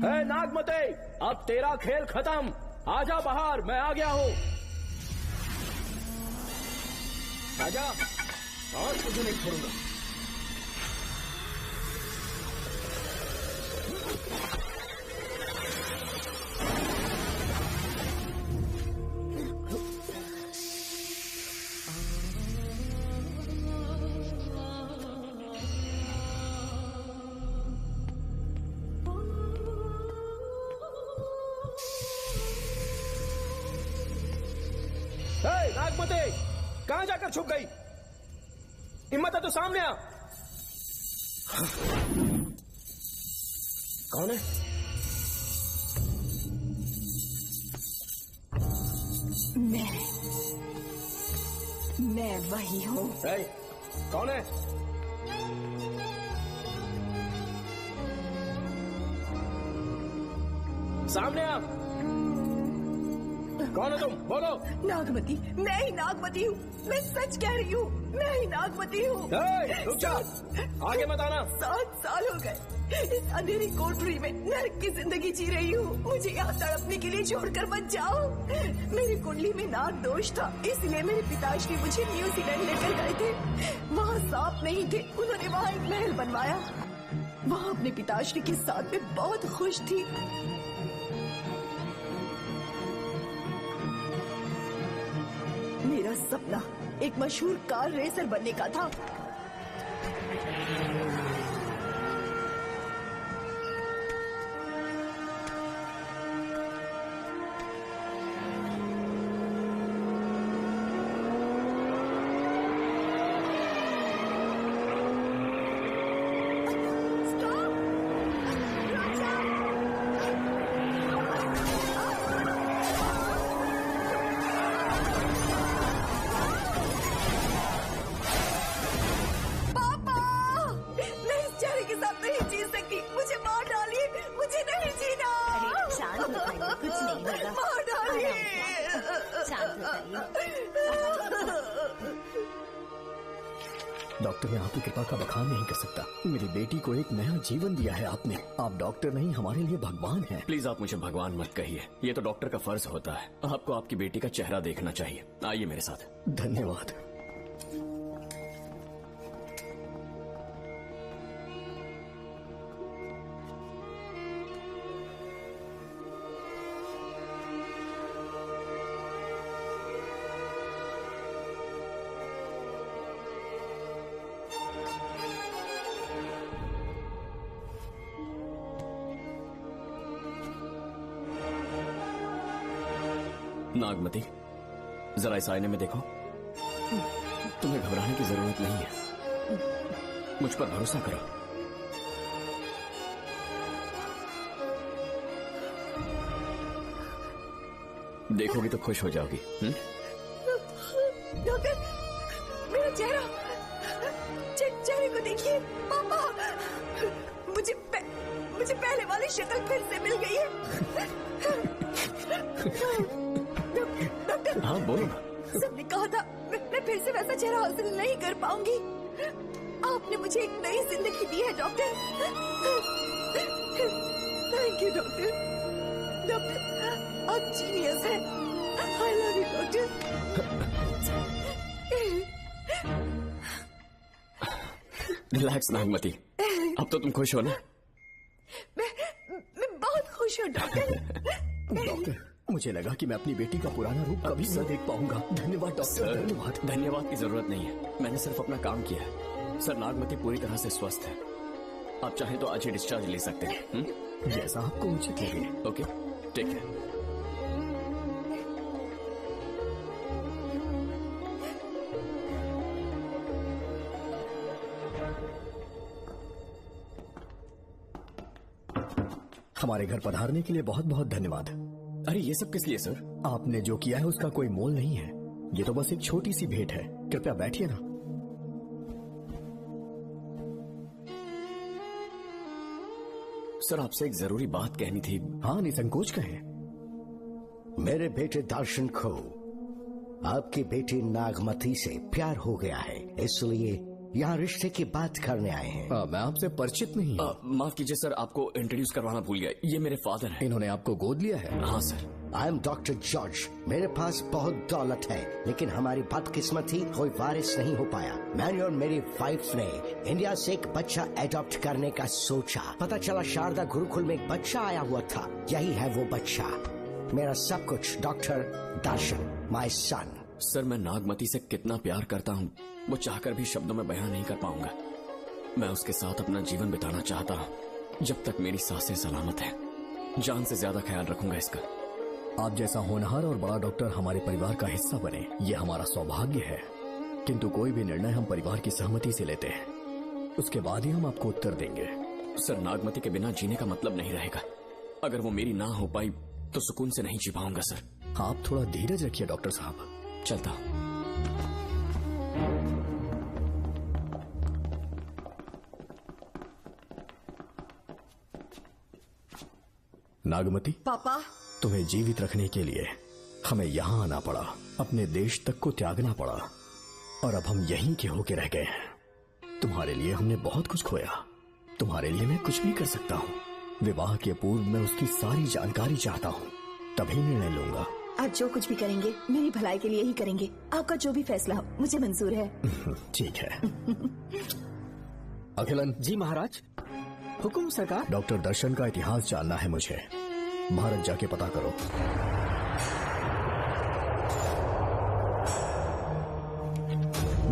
है नागमते, अब तेरा खेल खत्म। आजा बाहर, मैं आ गया हूँ। आजा, आज तुझे नहीं छोड़ूंगा। नागमते, कहां जाकर छुप गई? हिम्मत है तो सामने आ। कौन है? मैं वही हूँ। कौन है? सामने आ। कौन है तुम? बोलो। नागमती, मैं ही नागमती हूँ। मैं सच कह रही हूँ, मैं ही नागमती हूँ। रुक जा, आगे मत आना। 7 साल हो गए इस अंधेरी कोठरी में नर्क की जिंदगी जी रही हूँ। मुझे यहाँ तड़पने के लिए छोड़कर मत जाओ। मेरी कुंडली में नाग दोष था, इसलिए मेरे पिताश्री मुझे न्यूजीलैंड लेकर गए थे। वहाँ सांप नहीं थे, उन्होंने वहाँ एक महल बनवाया। वहाँ अपने पिताश्री के साथ में बहुत खुश थी। मेरा सपना एक मशहूर कार रेसर बनने का था। डॉक्टर, मैं आपकी कृपा का बखान नहीं कर सकता। मेरी बेटी को एक नया जीवन दिया है आपने। आप डॉक्टर नहीं, हमारे लिए भगवान हैं। प्लीज आप मुझे भगवान मत कहिए, ये तो डॉक्टर का फर्ज होता है। आपको आपकी बेटी का चेहरा देखना चाहिए। आइए मेरे साथ। धन्यवाद। नागमती, जरा इस आईने में देखो। तुम्हें घबराने की जरूरत नहीं है, मुझ पर भरोसा करो। देखोगी तो खुश हो जाओगी। डॉक्टर, मेरा चेहरा, चेहरे को देखिए। पापा, मुझे पहले वाली शक्ल फिर से मिल गई है। डॉक्टर, हाँ बोलो। सबने कहा था मैं फिर से वैसा चेहरा हासिल नहीं कर पाऊंगी। आपने मुझे एक नई जिंदगी दी है doctor. Thank you doctor. Doctor, आप जीनियस हैं। I love you doctor. Relax Nagmati, अब तो तुम खुश हो ना? मैं बहुत खुश हूँ डॉक्टर। डॉक्टर, मुझे लगा कि मैं अपनी बेटी का पुराना रूप कभी न देख पाऊंगा। धन्यवाद डॉक्टर, धन्यवाद। धन्यवाद की जरूरत नहीं है, मैंने सिर्फ अपना काम किया है। सर, नागमती पूरी तरह से स्वस्थ है। आप चाहें तो आज ही डिस्चार्ज ले सकते हैं। जैसा आपको उचित लगे। Okay, take care. हमारे घर पधारने के लिए बहुत बहुत धन्यवाद। अरे ये सब किस लिए सर? आपने जो किया है उसका कोई मोल नहीं है। ये तो बस एक छोटी सी भेंट है। कृपया बैठिए ना। सर, आपसे एक जरूरी बात कहनी थी। हाँ, निसंकोच कहें। मेरे बेटे दर्शन को आपकी बेटी नागमती से प्यार हो गया है, इसलिए यहाँ रिश्ते की बात करने आए हैं। मैं आपसे परिचित नहीं हूँ। माफ कीजिए सर, आपको इंट्रोड्यूस करवाना भूल गया। ये मेरे फादर हैं। इन्होंने आपको गोद लिया है? हाँ sir. I am doctor George. मेरे पास बहुत दौलत है, लेकिन हमारी बदकिस्मती कोई वारिस नहीं हो पाया। मैंने और मेरी वाइफ ने इंडिया से एक बच्चा एडॉप्ट करने का सोचा। पता चला शारदा गुरुकुल में एक बच्चा आया हुआ था। यही है वो बच्चा, मेरा सब कुछ। Doctor Darshan, my son. Sir, मैं नागमती से कितना प्यार करता हूँ वो चाहकर भी शब्दों में बयान नहीं कर पाऊंगा। मैं उसके साथ अपना जीवन बिताना चाहता हूँ जब तक मेरी सांसें सलामत हैं। जान से ज्यादा ख्याल रखूंगा इसका। आप जैसा होनहार और बड़ा डॉक्टर हमारे परिवार का हिस्सा बने, ये हमारा सौभाग्य है। किंतु कोई भी निर्णय हम परिवार की सहमति से लेते हैं, उसके बाद ही हम आपको उत्तर देंगे। सर, नागमती के बिना जीने का मतलब नहीं रहेगा। अगर वो मेरी ना हो पाई तो सुकून से नहीं जी पाऊंगा सर। आप थोड़ा धीरज रखिए डॉक्टर साहब। चलता हूं। नागमती, पापा, तुम्हें जीवित रखने के लिए हमें यहाँ आना पड़ा, अपने देश तक को त्यागना पड़ा, और अब हम यहीं के होके रह गए हैं। तुम्हारे लिए हमने बहुत कुछ खोया। तुम्हारे लिए मैं कुछ भी कर सकता हूँ। विवाह के पूर्व मैं उसकी सारी जानकारी चाहता हूँ, तभी निर्णय लूंगा। आप जो कुछ भी करेंगे मेरी भलाई के लिए ही करेंगे। आपका जो भी फैसला हो मुझे मंजूर है। ठीक है। अखिलन। जी महाराज। हुकुम सरकार। डॉक्टर दर्शन का इतिहास जानना है मुझे। भारत जाके पता करो।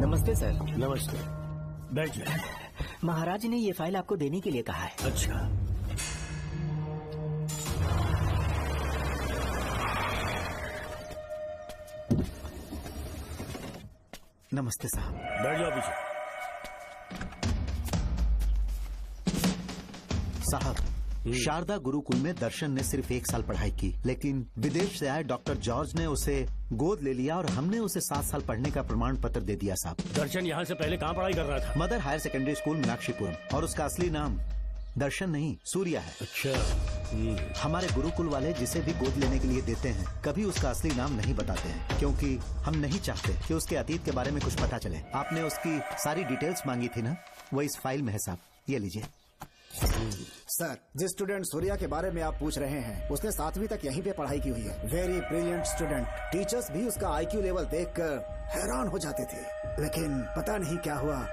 नमस्ते सर। नमस्ते। बैठ जाए। महाराज ने ये फाइल आपको देने के लिए कहा है। अच्छा। नमस्ते साहब। बैठ जाओ पीछे। साहब, शारदा गुरुकुल में दर्शन ने सिर्फ 1 साल पढ़ाई की, लेकिन विदेश से आए डॉक्टर जॉर्ज ने उसे गोद ले लिया और हमने उसे 7 साल पढ़ने का प्रमाण पत्र दे दिया साहब। दर्शन यहाँ से पहले कहाँ पढ़ाई कर रहा था? Mother higher secondary school Meenakshipuram, और उसका असली नाम दर्शन नहीं सूर्या है। अच्छा, हमारे गुरुकुल वाले जिसे भी गोद लेने के लिए देते हैं कभी उसका असली नाम नहीं बताते हैं, क्योंकि हम नहीं चाहते कि उसके अतीत के बारे में कुछ पता चले। आपने उसकी सारी डिटेल्स मांगी थी ना, वो इस फाइल में है साहब, ये लीजिए। सर, जिस स्टूडेंट सूर्या के बारे में आप पूछ रहे हैं उसने 7वीं तक यहीं पे पढ़ाई की हुई है। Very brilliant student. टीचर्स भी उसका IQ लेवल देखकर हैरान हो जाते थे, लेकिन पता नहीं क्या हुआ,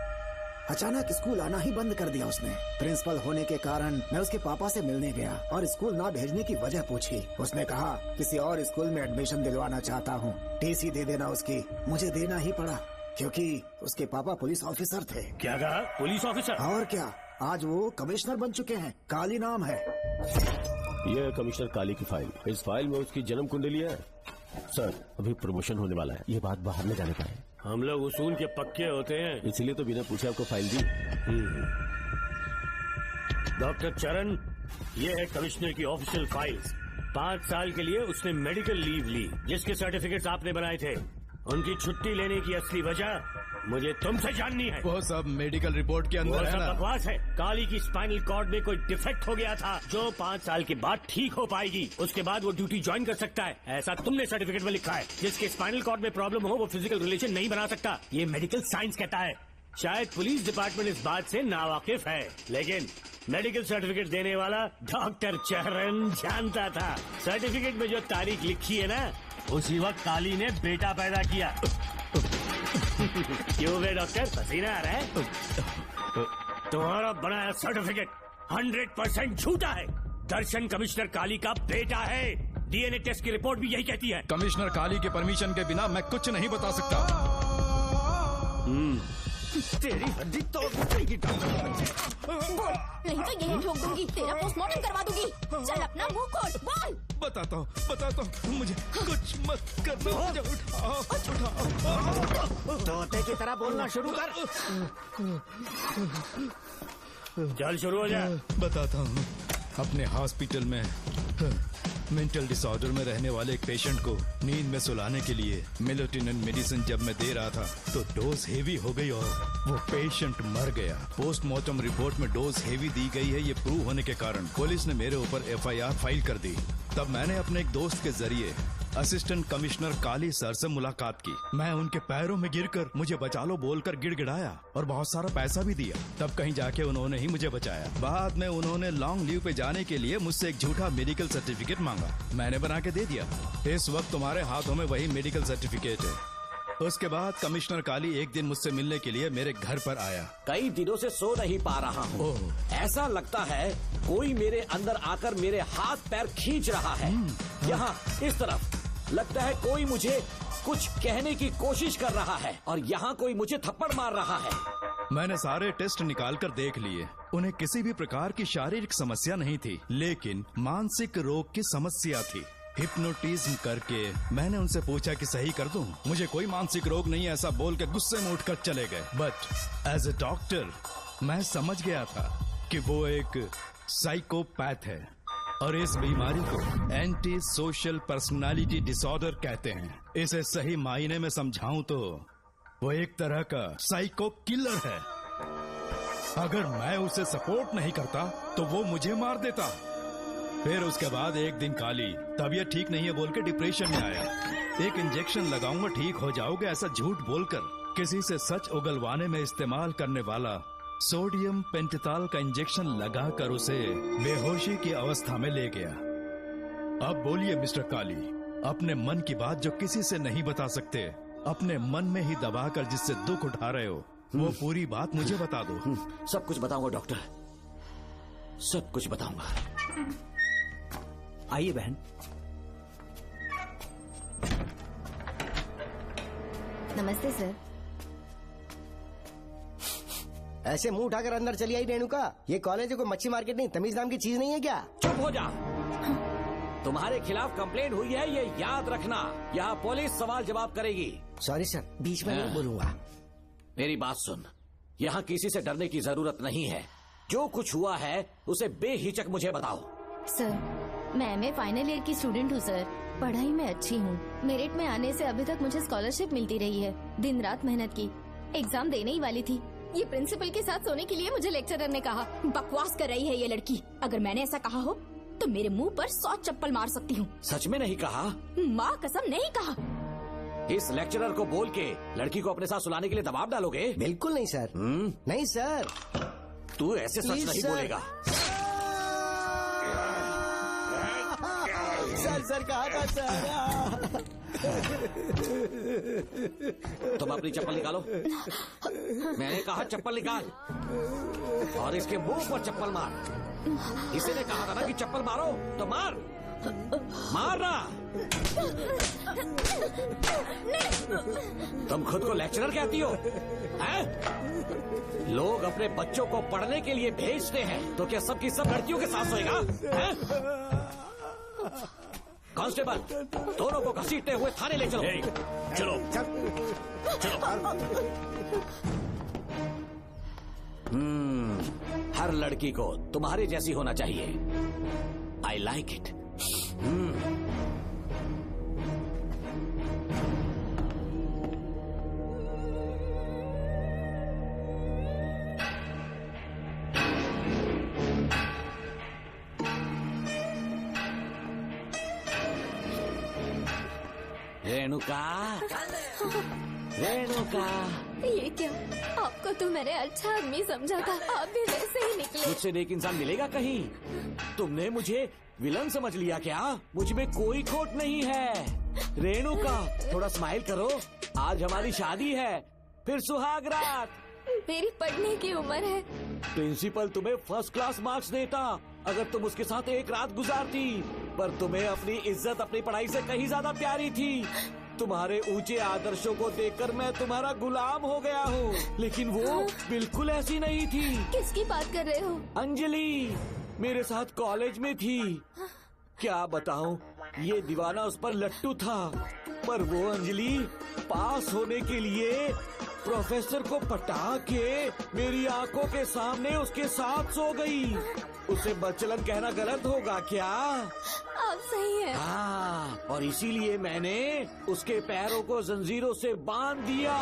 अचानक स्कूल आना ही बंद कर दिया उसने। प्रिंसिपल होने के कारण मैं उसके पापा से मिलने गया और स्कूल ना भेजने की वजह पूछी। उसने कहा किसी और स्कूल में एडमिशन दिलवाना चाहता हूँ, TC दे देना उसकी। मुझे देना ही पड़ा क्योंकि उसके पापा पुलिस ऑफिसर थे। क्या कहा? Police officer? और क्या, आज वो कमिश्नर बन चुके हैं। काली नाम है। ये है कमिश्नर काली की फाइल। इस फाइल में उसकी जन्म कुंडली है। सर, अभी प्रमोशन होने वाला है, ये बात बाहर न जाने पाए। हम लोग उसूल के पक्के होते हैं, इसीलिए तो बिना पूछे आपको फाइल दी। डॉक्टर चरण, ये है कमिश्नर की ऑफिशियल फाइल्स। 5 साल के लिए उसने मेडिकल लीव ली, जिसके सर्टिफिकेट्स आपने बनाए थे। उनकी छुट्टी लेने की असली वजह मुझे तुमसे जाननी है। वो सब मेडिकल रिपोर्ट के अंदर है ना? बकवास है। काली की स्पाइनल कॉर्ड में कोई डिफेक्ट हो गया था जो 5 साल के बाद ठीक हो पाएगी। उसके बाद वो ड्यूटी ज्वाइन कर सकता है, ऐसा तुमने सर्टिफिकेट में लिखा है। जिसके स्पाइनल कॉर्ड में प्रॉब्लम हो वो फिजिकल रिलेशन नहीं बना सकता, ये मेडिकल साइंस कहता है। शायद पुलिस डिपार्टमेंट इस बात से नावाकिफ है, लेकिन मेडिकल सर्टिफिकेट देने वाला डॉक्टर चरण जानता था। सर्टिफिकेट में जो तारीख लिखी है ना, उसी वक्त काली ने बेटा पैदा किया। क्यों बे डॉक्टर, पसीना आ रहा है? तुम्हारा बनाया सर्टिफिकेट 100% झूठा है। दर्शन कमिश्नर काली का बेटा है। DNA टेस्ट की रिपोर्ट भी यही कहती है। कमिश्नर काली के परमिशन के बिना मैं कुछ नहीं बता सकता। तेरी हड्डी तोड़ देगी। नहीं तो यही ठोक दूंगी, तेरा पोस्टमार्टम करवा दूंगी। चल अपना मुंह खोल, बोल। बताता हूँ, मुझे कुछ मत करना। मुझे उठाओ। तोते की तरह बोलना शुरू कर। चल शुरू हो जा। बताता हूँ, अपने हॉस्पिटल में मेंटल डिसऑर्डर में रहने वाले एक पेशेंट को नींद में सुलाने के लिए मेलेटोनिन मेडिसिन जब मैं दे रहा था तो डोज हेवी हो गई और वो पेशेंट मर गया। पोस्टमार्टम रिपोर्ट में डोज हेवी दी गई है, ये प्रूव होने के कारण पुलिस ने मेरे ऊपर FIR फाइल कर दी। तब मैंने अपने एक दोस्त के जरिए असिस्टेंट कमिश्नर काली सर से मुलाकात की। मैं उनके पैरों में गिरकर मुझे बचा लो बोलकर गिड़गिड़ाया और बहुत सारा पैसा भी दिया। तब कहीं जाके उन्होंने ही मुझे बचाया। बाद में उन्होंने लॉन्ग लीव पे जाने के लिए मुझसे एक झूठा मेडिकल सर्टिफिकेट मांगा, मैंने बना के दे दिया। इस वक्त तुम्हारे हाथों में वही मेडिकल सर्टिफिकेट है। उसके बाद कमिश्नर काली एक दिन मुझसे मिलने के लिए मेरे घर पर आया। कई दिनों से सो नहीं पा रहा हूँ। ऐसा लगता है कोई मेरे अंदर आकर मेरे हाथ पैर खींच रहा है। यहाँ इस तरफ लगता है कोई मुझे कुछ कहने की कोशिश कर रहा है और यहाँ कोई मुझे थप्पड़ मार रहा है। मैंने सारे टेस्ट निकाल कर देख लिए, उन्हें किसी भी प्रकार की शारीरिक समस्या नहीं थी, लेकिन मानसिक रोग की समस्या थी। हिप्नोटिज्म करके मैंने उनसे पूछा कि सही कर दूं। मुझे कोई मानसिक रोग नहीं है ऐसा बोल के गुस्से में उठकर चले गए। बट एज ए डॉक्टर मैं समझ गया था कि वो एक साइकोपैथ है और इस बीमारी को एंटी सोशल पर्सनालिटी डिसऑर्डर कहते हैं। इसे सही मायने में समझाऊं तो वो एक तरह का साइको किलर है। अगर मैं उसे सपोर्ट नहीं करता तो वो मुझे मार देता। फिर उसके बाद एक दिन काली तबीयत ठीक नहीं है बोल के डिप्रेशन में आया। एक इंजेक्शन लगाऊंगा ठीक हो जाओगे ऐसा झूठ बोलकर किसी से सच उगलवाने में इस्तेमाल करने वाला सोडियम पेंटथॉल का इंजेक्शन लगाकर उसे बेहोशी की अवस्था में ले गया। अब बोलिए मिस्टर काली, अपने मन की बात जो किसी से नहीं बता सकते, अपने मन में ही दबाकर जिससे दुख उठा रहे हो, वो पूरी बात मुझे बता दो। सब कुछ बताऊंगा डॉक्टर, सब कुछ बताऊंगा। आइए बहन। नमस्ते सर। ऐसे मुंह उठाकर अंदर चली आई रेणुका। ये कॉलेज है कोई मच्छी मार्केट नहीं, तमीज नाम की चीज नहीं है क्या? चुप हो जा। तुम्हारे खिलाफ कंप्लेंट हुई है ये याद रखना। यहाँ पुलिस सवाल जवाब करेगी। सॉरी सर, बीच में नहीं बोलूंगा। मेरी बात सुन, यहाँ किसी से डरने की जरूरत नहीं है। जो कुछ हुआ है उसे बेहिचक मुझे बताओ। सर, मैं MA फाइनल ईयर की स्टूडेंट हूँ सर। पढ़ाई में अच्छी हूँ। मेरिट में आने से अभी तक मुझे स्कॉलरशिप मिलती रही है। दिन रात मेहनत की, एग्जाम देने ही वाली थी। ये प्रिंसिपल के साथ सोने के लिए मुझे लेक्चरर ने कहा। बकवास कर रही है ये लड़की। अगर मैंने ऐसा कहा हो तो मेरे मुंह पर 100 चप्पल मार सकती हूँ। सच में नहीं कहा? माँ कसम नहीं कहा। इस लेक्चरर को बोल के लड़की को अपने साथ सुलाने के लिए दबाव डालोगे? बिल्कुल नहीं सर। नहीं सर। तू ऐसे सच नहीं बोलेगा। सर कहा था सर। तुम अपनी चप्पल निकालो। मैंने कहा चप्पल निकाल और इसके मुंह पर चप्पल मार। इसी ने कहा था ना कि चप्पल मारो तो मार। मारना। तुम खुद को लेक्चरर कहती हो हैं? लोग अपने बच्चों को पढ़ने के लिए भेजते हैं तो क्या सबकी सब लड़कियों के साथ सोएगा? कांस्टेबल, दोनों को घसीटते हुए थाने ले चलो। चलो हर लड़की को तुम्हारे जैसी होना चाहिए। I like it. रेणुका, ये क्या? आपको तो मैंने अच्छा आदमी समझा था, आप भी वैसे ही निकले। मुझसे नेक इंसान मिलेगा कहीं? तुमने मुझे विलन समझ लिया क्या? मुझ में कोई खोट नहीं है। रेणुका, थोड़ा स्माइल करो। आज हमारी शादी है, फिर सुहाग रात। मेरी पढ़ने की उम्र है। प्रिंसिपल तुम्हें फर्स्ट क्लास मार्क्स देता अगर तुम उसके साथ एक रात गुजारती, पर तुम्हें अपनी इज्जत अपनी पढ़ाई से कहीं ज्यादा प्यारी थी। तुम्हारे ऊंचे आदर्शों को देखकर मैं तुम्हारा गुलाम हो गया हूँ, लेकिन वो बिल्कुल ऐसी नहीं थी। किसकी बात कर रहे हो? अंजलि मेरे साथ कॉलेज में थी। क्या बताऊँ, ये दीवाना उस पर लट्टू था, पर वो अंजलि पास होने के लिए प्रोफेसर को पटा के मेरी आंखों के सामने उसके साथ सो गई। उसे बदचलन कहना गलत होगा क्या? आप सही है। हाँ, और इसीलिए मैंने उसके पैरों को जंजीरों से बांध दिया,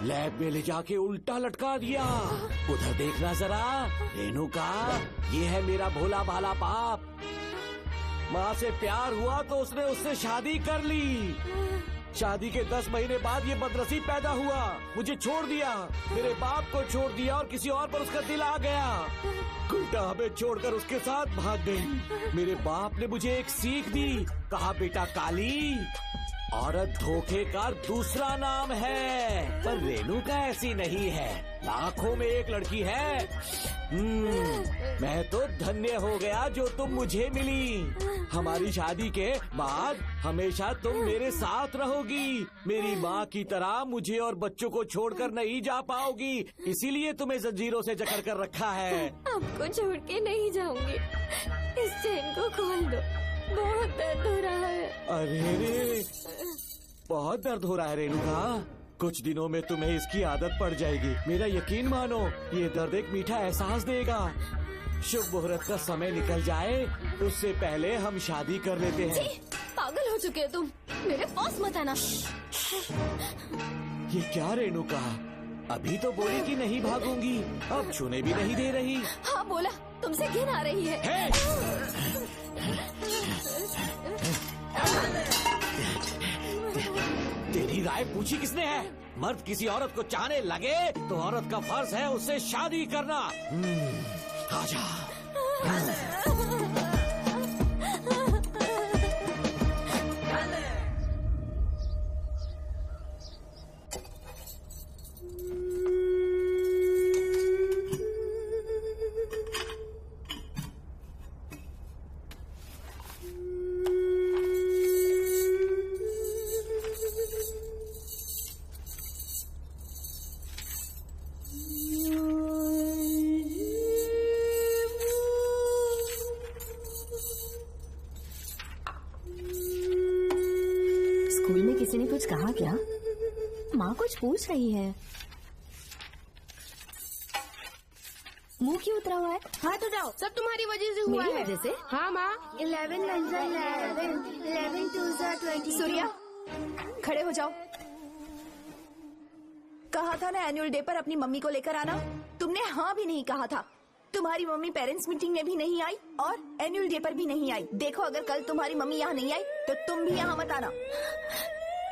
लैब में ले जाके उल्टा लटका दिया। उधर देखना जरा रेणुका, ये है मेरा भोला भाला बाप। माँ से प्यार हुआ तो उसने उससे शादी कर ली। शादी के 10 महीने बाद ये बदनसीब पैदा हुआ, मुझे छोड़ दिया, मेरे बाप को छोड़ दिया और किसी और पर उसका दिल आ गया। गुड्डा हमें छोड़कर उसके साथ भाग गई। मेरे बाप ने मुझे एक सीख दी, कहा बेटा काली, औरत धोखे का दूसरा नाम है, पर रेणुका ऐसी नहीं है, लाखों में एक लड़की है। मैं तो धन्य हो गया जो तुम मुझे मिली। हमारी शादी के बाद हमेशा तुम मेरे साथ रहोगी। मेरी माँ की तरह मुझे और बच्चों को छोड़कर नहीं जा पाओगी, इसीलिए तुम्हें जंजीरों से जकड़ कर रखा है। आपको छोड़ के नहीं जाऊंगी। इस चेन को खोल दो, बहुत दर्द हो रहा है। अरे रे, बहुत दर्द हो रहा है रेणुका। कुछ दिनों में तुम्हें इसकी आदत पड़ जाएगी, मेरा यकीन मानो। ये दर्द एक मीठा एहसास देगा। शुभ मुहूर्त का समय निकल जाए उससे पहले हम शादी कर लेते हैं। पागल हो चुके हो तुम, मेरे पास मत आना। ये क्या रेणुका, अभी तो बोली कि नहीं भागूंगी, अब छूने भी नहीं दे रही। हाँ बोला, तुमसे घिन आ रही है। तेरी राय पूछी किसने है? मर्द किसी औरत को चाहने लगे तो औरत का फर्ज है उससे शादी करना। आजा। किसी ने कुछ कहा क्या? माँ कुछ पूछ रही है। मुंह क्यों उतरा हुआ है? हाथ उठाओ, सब तुम्हारी वजह से हुआ है। मेरी वजह से? हाँ माँ। 11 1 11 11 2 20। सूर्या, खड़े हो जाओ। कहा था ना एनुअल डे पर अपनी मम्मी को लेकर आना, तुमने हाँ भी नहीं कहा था। तुम्हारी मम्मी पेरेंट्स मीटिंग में भी नहीं आई और एनुअल डे पर भी नहीं आई। देखो अगर कल तुम्हारी मम्मी यहाँ नहीं आई तो तुम भी यहाँ मत आना।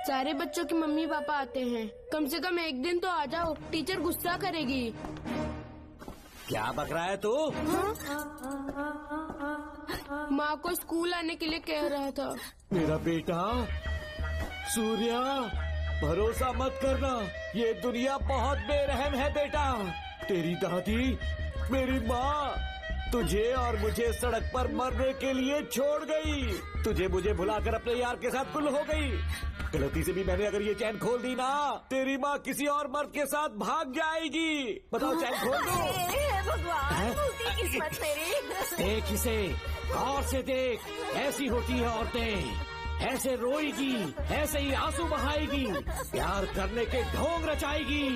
सारे बच्चों की मम्मी पापा आते हैं, कम से कम एक दिन तो आ जाओ, टीचर गुस्सा करेगी। क्या बक रहा है तू? माँ को स्कूल आने के लिए कह रहा था। मेरा बेटा सूर्या, भरोसा मत करना, ये दुनिया बहुत बेरहम है बेटा। तेरी दादी, मेरी माँ तुझे और मुझे सड़क पर मरने के लिए छोड़ गई। तुझे मुझे भुलाकर अपने यार के साथ गुल हो गई। गलती से भी मैंने अगर ये चैन खोल दी ना, तेरी माँ किसी और मर्द के साथ भाग जाएगी। बताओ चैन खोल दो। भगवान, किस्मत तेरी। देख इसे, गौर से देख, ऐसी होती है औरतें, ऐसे रोएगी, ऐसे ही आंसू बहाएगी, प्यार करने के ढोंग रचाएगी।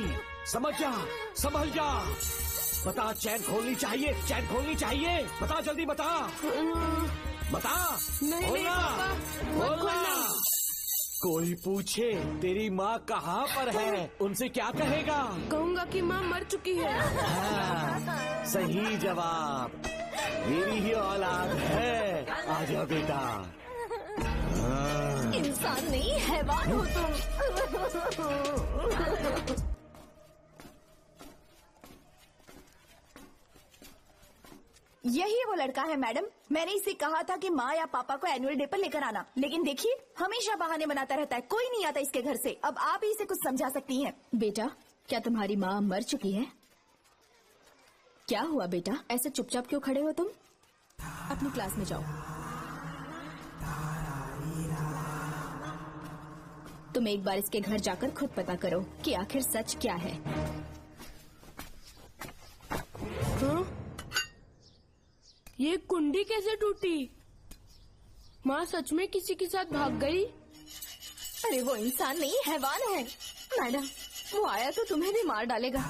समझ जा, संभल जा। बता, चैन खोलनी चाहिए, चैन खोलनी चाहिए। बता जल्दी, बता बता। नहीं, बोलना। कोई पूछे तेरी माँ कहाँ पर है, उनसे क्या कहेगा? कहूँगा कि माँ मर चुकी है। हाँ, सही जवाब। मेरी ही औलाद है। आजा बेटा। इंसान नहीं, हैवान हो तुम। यही वो लड़का है मैडम। मैंने इसे कहा था कि माँ या पापा को एनुअल डे पर लेकर आना, लेकिन देखिए हमेशा बहाने बनाता रहता है, कोई नहीं आता इसके घर से। अब आप ही इसे कुछ समझा सकती हैं। बेटा, क्या तुम्हारी माँ मर चुकी है? क्या हुआ बेटा, ऐसे चुपचाप क्यों खड़े हो तुम? अपनी क्लास में जाओ। तुम एक बार इसके घर जाकर खुद पता करो कि आखिर सच क्या है। ये कुंडी कैसे टूटी? माँ सच में किसी के साथ भाग गई? अरे वो इंसान नहीं, हैवान है। मैडम, वो आया तो तुम्हें भी मार डालेगा।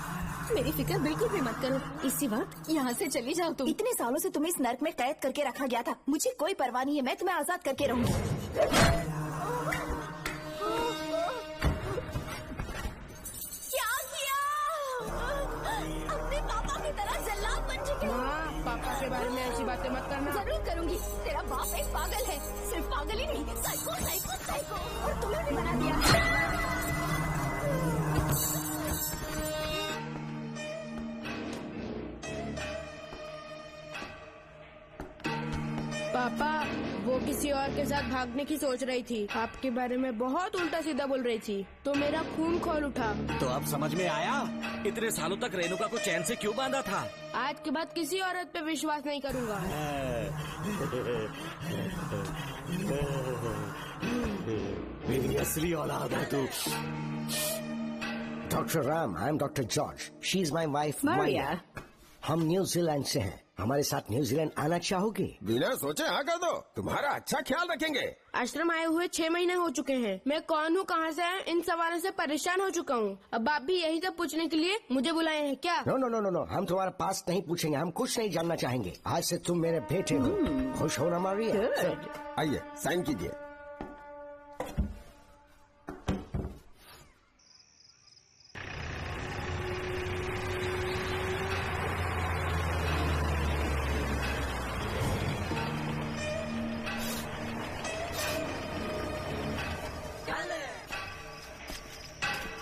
मेरी फिक्र बिल्कुल भी मत करो। इसी वक्त यहाँ से चली जाओ तुम। इतने सालों से तुम्हें इस नर्क में कैद करके रखा गया था, मुझे कोई परवाह नहीं है, मैं तुम्हें आजाद करके रहूंगी। पापा के बारे में ऐसी बातें मत करना। जरूर करूंगी। तेरा बाप एक पागल है, सिर्फ पागल ही नहीं, साइको साइको साइको, और तुम्हें भी बना दिया। पापा, वो किसी और के साथ भागने की सोच रही थी, आपके बारे में बहुत उल्टा सीधा बोल रही थी, तो मेरा खून खौल उठा। तो अब समझ में आया इतने सालों तक रेणुका को चैन से क्यों बांधा था? आज के बाद किसी औरत पे विश्वास नहीं करूंगा। मेरी असली औलाद है तू। Doctor Ram, I am doctor George, she is my wife Maria. हम न्यूजीलैंड से हैं, हमारे साथ न्यूजीलैंड आना चाहोगे? बिना सोचे हाँ कर दो, तुम्हारा अच्छा ख्याल रखेंगे। आश्रम आए हुए 6 महीने हो चुके हैं। मैं कौन हूँ, कहाँ से है, इन सवालों से परेशान हो चुका हूँ। अब आप भी यही सब पूछने के लिए मुझे बुलाए हैं क्या? No no no no no, हम तुम्हारा पास नहीं पूछेंगे, हम कुछ नहीं जानना चाहेंगे। आज से तुम मेरे बेटे हो। खुश हो ना मारिया? आइए साइन कीजिए।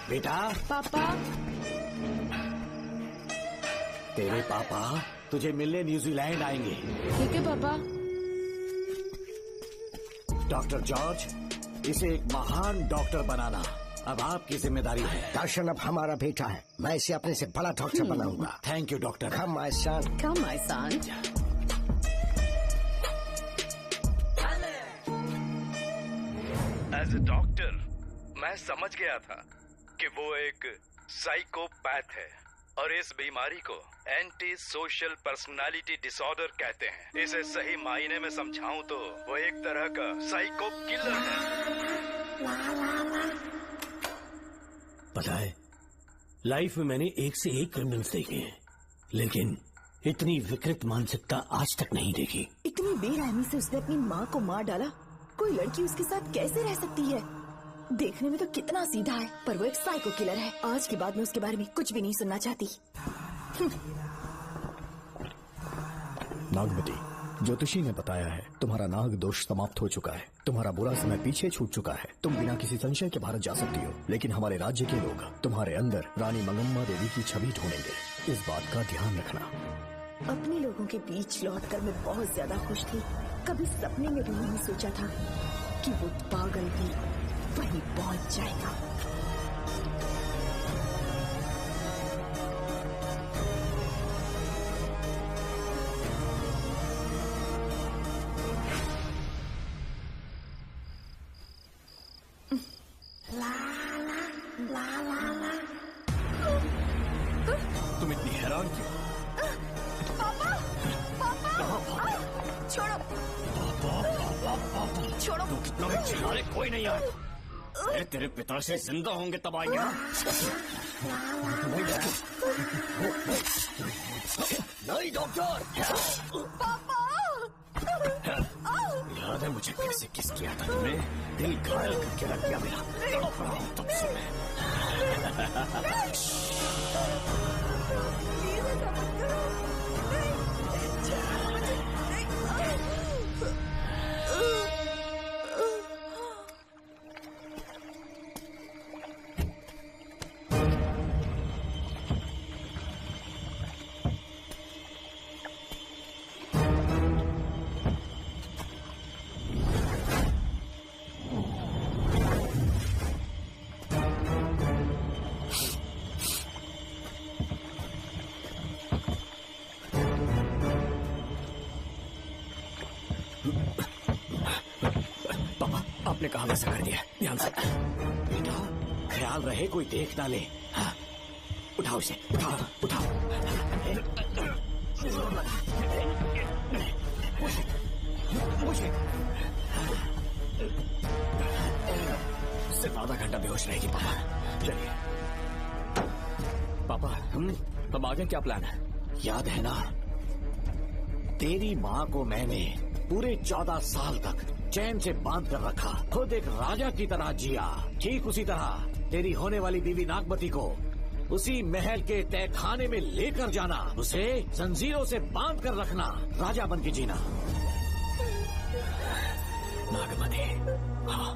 बेटा। पापा। तेरे पापा तुझे मिलने न्यूजीलैंड आएंगे। ठीक है पापा। डॉक्टर जॉर्ज, इसे एक महान डॉक्टर बनाना अब आपकी जिम्मेदारी है। दर्शन अब हमारा बेटा है, मैं इसे अपने से बड़ा डॉक्टर बनाऊंगा। Thank you doctor. Come my son. Come my son. As a doctor मैं समझ गया था कि वो एक साइकोपैथ है और इस बीमारी को एंटी सोशल पर्सनालिटी डिसऑर्डर कहते हैं। इसे सही मायने में समझाऊं तो वो एक तरह का साइको किलर है। पता है, लाइफ में मैंने एक से एक क्रिमिनल्स देखे हैं, लेकिन इतनी विकृत मानसिकता आज तक नहीं देखी। इतनी बेरहमी से उसने अपनी माँ को मार डाला। कोई लड़की उसके साथ कैसे रह सकती है? देखने में तो कितना सीधा है, पर वो एक साइको किलर है। आज के बाद मैं उसके बारे में कुछ भी नहीं सुनना चाहती। नागमती, ज्योतिषी ने बताया है तुम्हारा नाग दोष समाप्त हो चुका है। तुम्हारा बुरा समय पीछे छूट चुका है। तुम बिना किसी संशय के भारत जा सकती हो, लेकिन हमारे राज्य के लोग तुम्हारे अंदर रानी मंगम्मा देवी की छवि ढूंढेंगे। इस बात का ध्यान रखना। अपने लोगों के बीच लौटकर मैं बहुत ज्यादा खुश थी। कभी सपने में भी नहीं सोचा था कि वो पागल भी वहीं पहुंच जाएगा। तुम इतनी हैरान क्यों? पापा, पापा, छोड़ो, छोड़ो। तू कितना भी चिल्ला ले, कोई नहीं आए। अरे तेरे पिता से जिंदा होंगे तब आएंगे ना। नहीं डॉक्टर। पापा, याद है मुझे कैसे किस किया था तुमने? दिल घायल करके रख दिया मेरा। तड़प रहा हूं तब से मैं। आपने कहा वैसा कर दिया, ध्यान से। बेटा ख्याल रहे कोई देख ना ले। हाँ, उठाओ इसे, उठाओ उठाओ। मुझे सिर्फ आधा घंटा बेहोश रहेगी पापा। चलिए पापा, अब आगे क्या प्लान है? याद है ना, तेरी माँ को मैंने पूरे 14 साल तक चैन से बांध कर रखा। खुद एक राजा की तरह जिया। ठीक उसी तरह तेरी होने वाली बीवी नागमती को उसी महल के तहखाने में लेकर जाना, उसे जंजीरों से बांध कर रखना, राजा बन के जीना। नागमती, हाँ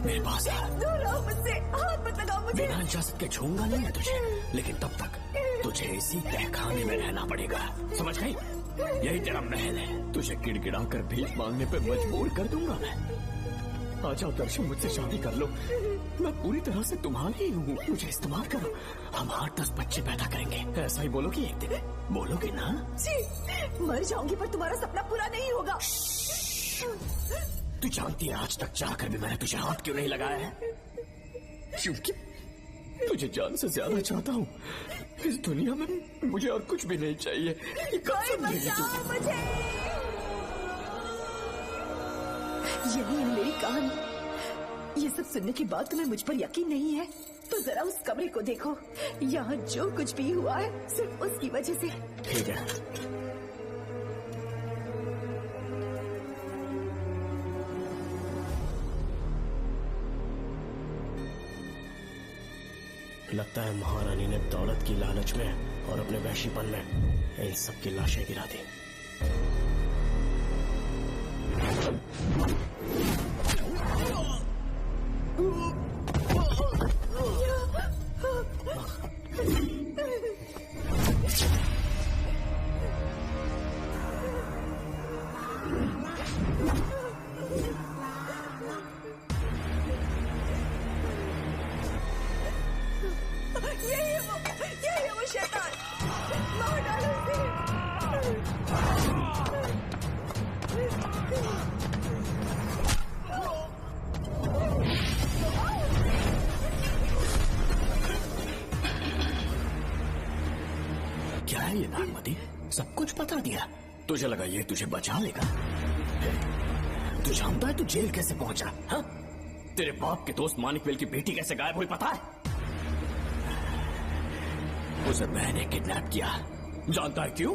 मेरे पास है। दूर रहो मुझसे, हाथ मत लगाओ मुझे। बिना इजाजत के छूंगा नहीं है तुझे, लेकिन तब तक तुझे इसी तहखाने में रहना पड़ेगा, समझ गई? यही तेरा महल है। तुझे गिड़गिड़ा कर भीख मांगने पे मजबूर कर दूंगा मैं। आ जाओ दर्शन, मुझसे शादी कर लो। मैं पूरी तरह से तुम्हारी ही हूँ, मुझे इस्तेमाल करो। हम 8-10 बच्चे पैदा करेंगे। ऐसा ही बोलोगी एक दिन? बोलोगी ना? जी, मर जाऊंगी पर तुम्हारा सपना पूरा नहीं होगा। तू जानती है आज तक चाहकर भी मैंने तुझे हाथ क्यों नहीं लगाया है? क्योंकि तुझे जान से ज्यादा चाहता हूँ। इस दुनिया में मुझे और कुछ भी नहीं चाहिए। ये कब समझेगी तू? मुझे यही है मेरी कहानी। ये सब सुनने के बाद तुम्हें मुझ पर यकीन नहीं है तो जरा उस कमरे को देखो। यहाँ जो कुछ भी हुआ है सिर्फ उसकी वजह से। ठीक है, लगता है महारानी ने दौलत की लालच में और अपने वैशीपन में इन सब की लाशें गिरा दी। यही है वो शैतान। मार डालो क्या है ये नागमती? सब कुछ बता दिया। तुझे लगा ये तुझे बचा लेगा? तू जानता है तू जेल कैसे पहुंचा? हाँ? तेरे बाप के दोस्त मानिकवेल की बेटी कैसे गायब हुई पता है? उसे मैंने किडनैप किया। जानता है क्यों?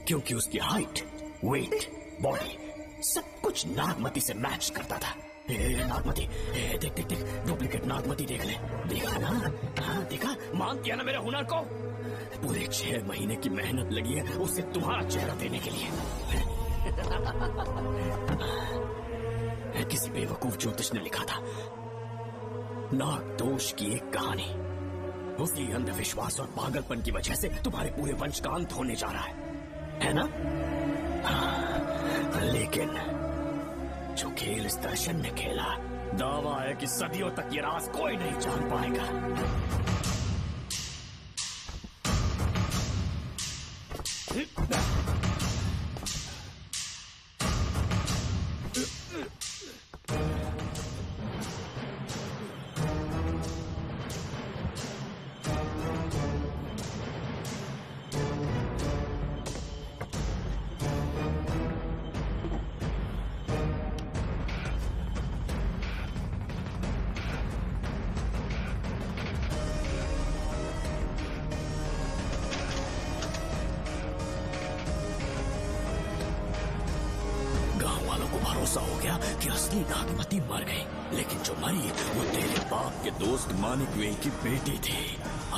क्योंकि उसकी हाइट, वेट, बॉडी सब कुछ नागमती से मैच करता था। नागमती, देख देख देख, डुप्लीकेट नागमती देख ले। देखा ना? हाँ देखा, मान किया ना मेरे हुनर को। पूरे 6 महीने की मेहनत लगी है उसे तुम्हारा चेहरा देने के लिए। किसी बेवकूफ ज्योतिष ने लिखा था, नाग दोष की एक कहानी। उसी अंधविश्वास और पागलपन की वजह से तुम्हारे पूरे वंश का अंत होने जा रहा है ना? हाँ, लेकिन जो खेल इस दर्शन ने खेला, दावा है कि सदियों तक ये राज कोई नहीं जान पाएगा। भरोसा हो गया कि असली नागमती मर गई, लेकिन जो मरी वो तेरे बाप के दोस्त मानिक वेल की बेटी थी।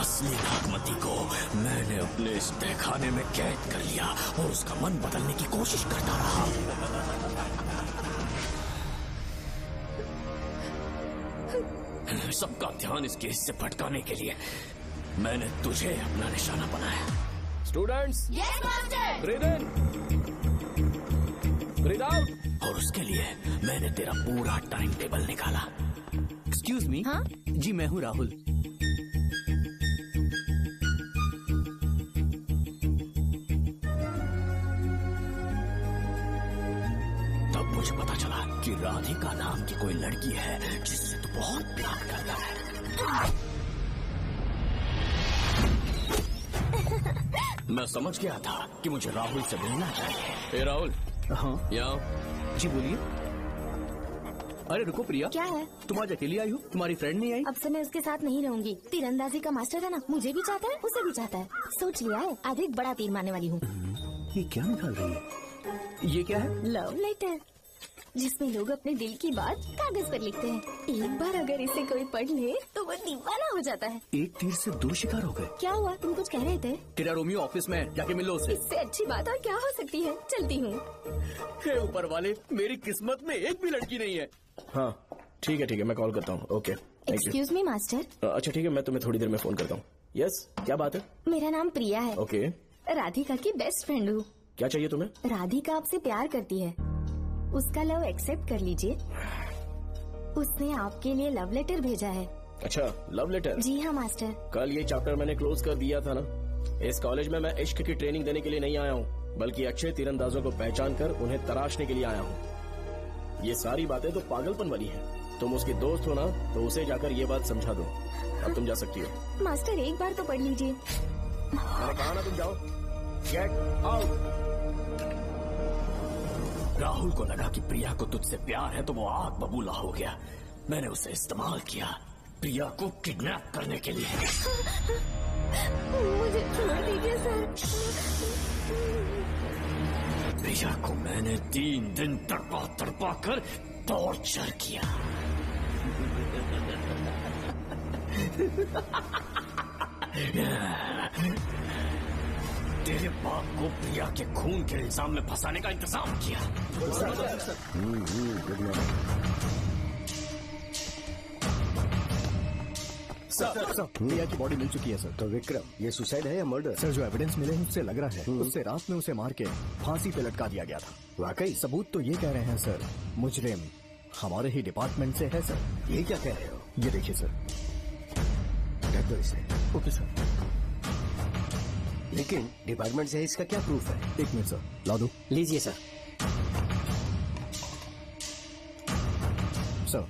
असली नागमती को मैंने अपने इस तहखाने में कैद कर लिया और उसका मन बदलने की कोशिश करता रहा। सबका ध्यान इस केस से भटकाने के लिए मैंने तुझे अपना निशाना बनाया। Students, yes master. ब्रीथ इन, ब्रीथ आउट। और उसके लिए मैंने तेरा पूरा टाइम टेबल निकाला। Excuse me. हाँ? जी मैं हूँ राहुल। तब मुझे पता चला कि राधिका नाम की कोई लड़की है जिससे तू बहुत प्यार करता है। मैं समझ गया था कि मुझे राहुल से मिलना चाहिए। राहुल। हाँ यहाँ जी बोलिए। अरे रुको प्रिया, क्या है? तुम आज अकेली आई हो? तुम्हारी फ्रेंड नहीं आई? अब से मैं उसके साथ नहीं रहूंगी। तीरंदाजी का मास्टर है ना, मुझे भी चाहता है, उसे भी चाहता है। सोच लिया है, आज एक बड़ा तीर मारने वाली हूँ। ये क्या निकाल रही है? ये क्या है? लव लेटर, जिसमें लोग अपने दिल की बात कागज पर लिखते हैं। एक बार अगर इसे कोई पढ़ ले तो वो दीवाना हो जाता है। एक तीर से 2 शिकार हो गए। क्या हुआ? तुम कुछ कह रहे थे? तेरा रोमियो ऑफिस में जाके मिलो उसे। इससे अच्छी बात और क्या हो सकती है। चलती हूँ। हे ऊपर वाले, मेरी किस्मत में एक भी लड़की नहीं है। हाँ ठीक है, मैं कॉल करता हूँ। Okay, excuse me master. अच्छा ठीक है, मैं तुम्हें थोड़ी देर में फोन करता हूँ। यस, क्या बात है? मेरा नाम प्रिया है। ओके। राधिका की बेस्ट फ्रेंड हूँ। क्या चाहिए तुम्हें? राधिका आपसे प्यार करती है, उसका लव एक्सेप्ट कर लीजिए। उसने आपके लिए लव लेटर भेजा है। अच्छा, लव लेटर? जी हाँ मास्टर। कल ये चैप्टर मैंने क्लोज कर दिया था ना। इस कॉलेज में मैं इश्क की ट्रेनिंग देने के लिए नहीं आया हूँ, बल्कि अच्छे तीरंदाजों को पहचान कर उन्हें तराशने के लिए आया हूँ। ये सारी बातें तो पागलपन वाली है। तुम उसकी दोस्त हो ना, तो उसे जाकर ये बात समझा दो। अब तुम जा सकती हो। मास्टर एक बार तो पढ़ लीजिए। मैंने कहा ना तुम जाओ। Get out. राहुल को लगा कि प्रिया को तुझसे प्यार है तो वो आग बबूला हो गया। मैंने उसे इस्तेमाल किया प्रिया को किडनैप करने के लिए। मुझे छोड़ दीजिए सर। प्रिया को मैंने 3 दिन तड़पा कर टॉर्चर किया। तेरे बाप को प्रिया के खून के इल्जाम में फंसाने का इंतजाम किया। सर, प्रिया की बॉडी मिल चुकी है सर। तो विक्रम, ये सुसाइड है या मर्डर? सर, जो एविडेंस मिले हैं उससे लग रहा है उससे रात में उसे मार के फांसी पे लटका दिया गया था। वाकई? सबूत तो ये कह रहे हैं सर, मुजरिम हमारे ही डिपार्टमेंट से है सर। ये क्या कह रहे हो? ये देखिए सर। रख दो इसे। Okay sir. लेकिन डिपार्टमेंट से इसका क्या प्रूफ है? 1 मिनट सर, ला दो। लीजिए सर। सर,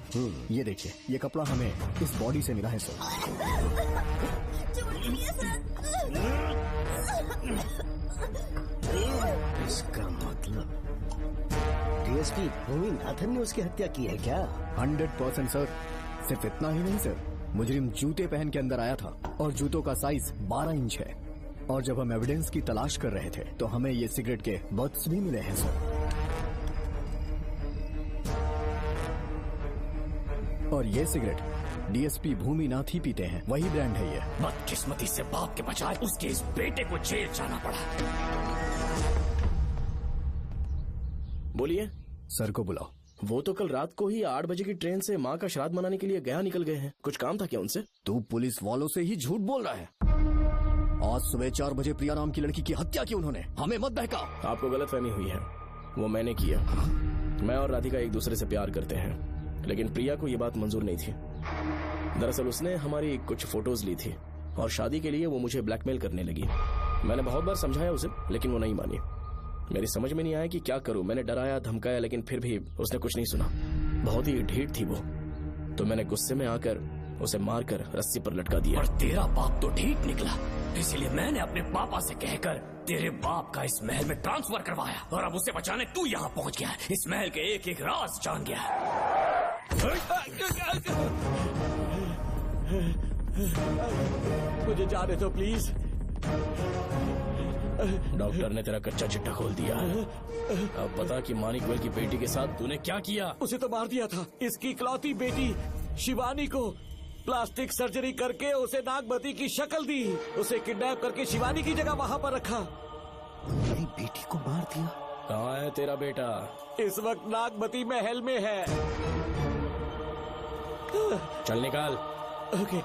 ये देखिए, ये कपड़ा हमें इस बॉडी से मिला है सर। इसका मतलब डीएसपी भूमि नाथन ने उसकी हत्या की है क्या? 100% सर। सिर्फ इतना ही नहीं सर, मुजरिम जूते पहन के अंदर आया था और जूतों का साइज 12 इंच है। और जब हम एविडेंस की तलाश कर रहे थे तो हमें ये सिगरेट के बट्स भी मिले हैं सर। और ये सिगरेट डीएसपी भूमिनाथ ही पीते हैं, वही ब्रांड है ये। बदकिस्मती से बाप के बजाय उसके इस बेटे को जेल जाना पड़ा। बोलिए। सर को बुलाओ। वो तो कल रात को ही 8 बजे की ट्रेन से माँ का श्राद्ध मनाने के लिए गया निकल गए हैं। कुछ काम था क्या उनसे? तू पुलिस वालों से ही झूठ बोल रहा है। आज सुबह 4 बजे प्रिया नाम की लड़की की हत्या की उन्होंने, हमें मत बहका। आपको गलतफहमी हुई है, वो मैंने किया। मैं और राधिका एक दूसरे से प्यार करते हैं, लेकिन प्रिया को ये बात मंजूर नहीं थी। दरअसल उसने हमारी कुछ फोटोज ली थी और शादी के लिए वो मुझे ब्लैकमेल करने लगी। मैंने बहुत बार समझाया उसे, लेकिन वो नहीं मानी। मेरी समझ में नहीं आया कि क्या करूं। मैंने डराया धमकाया, लेकिन फिर भी उसने कुछ नहीं सुना। बहुत ही ढीठ थी वो, तो मैंने गुस्से में आकर उसे मारकर रस्सी पर लटका दिया। और तेरा बाप तो ठीक निकला, इसलिए मैंने अपने पापा से कहकर तेरे बाप का इस महल में ट्रांसफर करवाया, और अब उसे बचाने तू यहाँ पहुँच गया है। इस महल के एक एक राज जान गया है। मुझे जाने दो प्लीज। डॉक्टर ने तेरा कच्चा चिट्ठा खोल दिया है। अब बता कि मानिकवेल की बेटी के साथ तूने क्या किया? उसे तो मार दिया था। इसकी इकलौती बेटी शिवानी को प्लास्टिक सर्जरी करके उसे नागमती की शक्ल दी। उसे किडनैप करके शिवानी की जगह वहाँ पर रखा। मेरी बेटी को मार दिया? कहाँ है तेरा बेटा? इस वक्त नागमती महल में है। चल निकाल। ओके।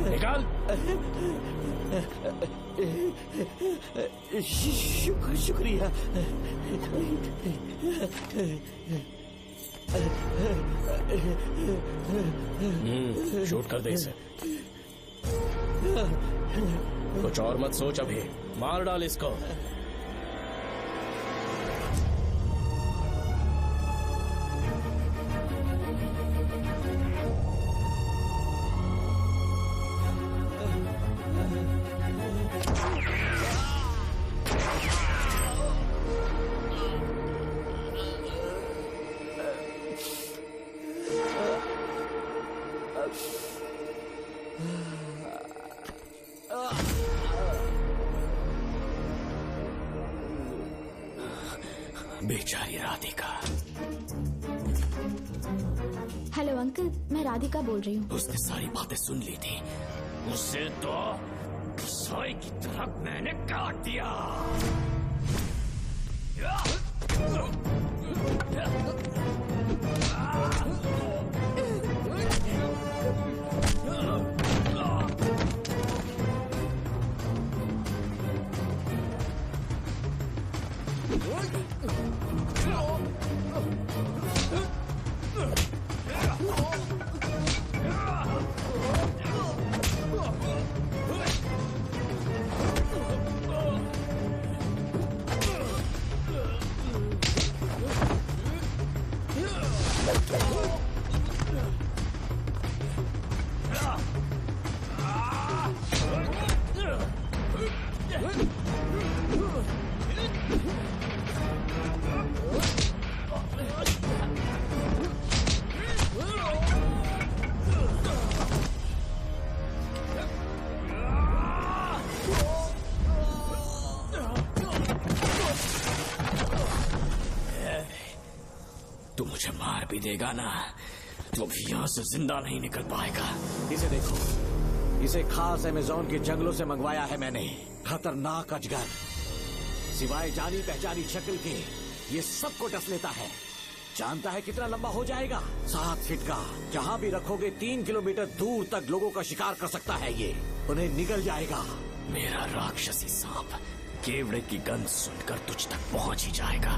निकाल। शुक्रिया। शूट कर दे इसे। कुछ और मत सोच, अभी मार डाल इसको। बेचारी राधिका। हेलो अंकल, मैं राधिका बोल रही हूँ। उसने सारी बातें सुन ली थी। उसे तो सोई की तरफ मैंने काट दिया। तू मुझे मार भी देगा ना, तो भी यहाँ से जिंदा नहीं निकल पाएगा। इसे देखो, इसे खास अमेज़न के जंगलों से मंगवाया है मैंने। खतरनाक अजगर, सिवाय जानी पहचानी शक्ल के ये सबको डस लेता है। जानता है कितना लंबा हो जाएगा? 7 फीट का। जहाँ भी रखोगे 3 किलोमीटर दूर तक लोगों का शिकार कर सकता है ये। उन्हें निगल जाएगा। मेरा राक्षसी सांप केवड़े की गंध सुनकर तुझ तक पहुंच ही जाएगा।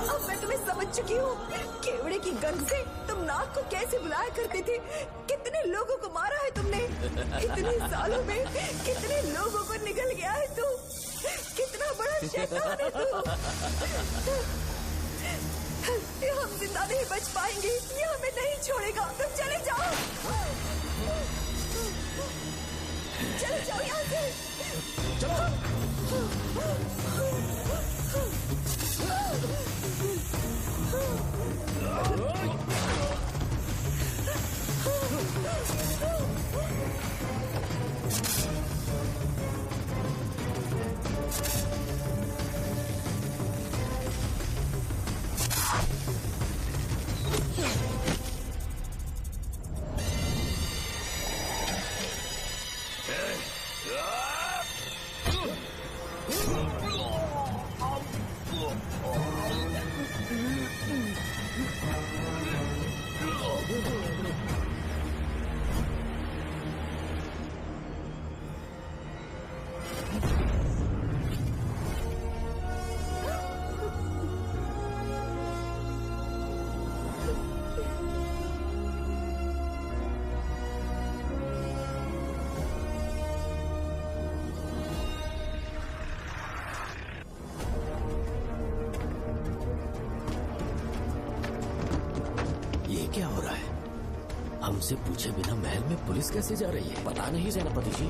अब मैं तुम्हें समझ चुकी हूँ। केवड़े की गंध से तुम नाग को कैसे बुलाया करते थे। कितने लोगों को मारा है तुमने। इतने सालों में कितने लोगों को निगल गया है तू। कितना बड़ा शैतान है तू। हम जिंदा नहीं बच पाएंगे। ये हमें नहीं छोड़ेगा। तुम चले जाओ, चले जाओ यहाँ से। ये क्या हो रहा है? हमसे पूछे बिना महल में पुलिस कैसे जा रही है? पता नहीं सेनापति जी।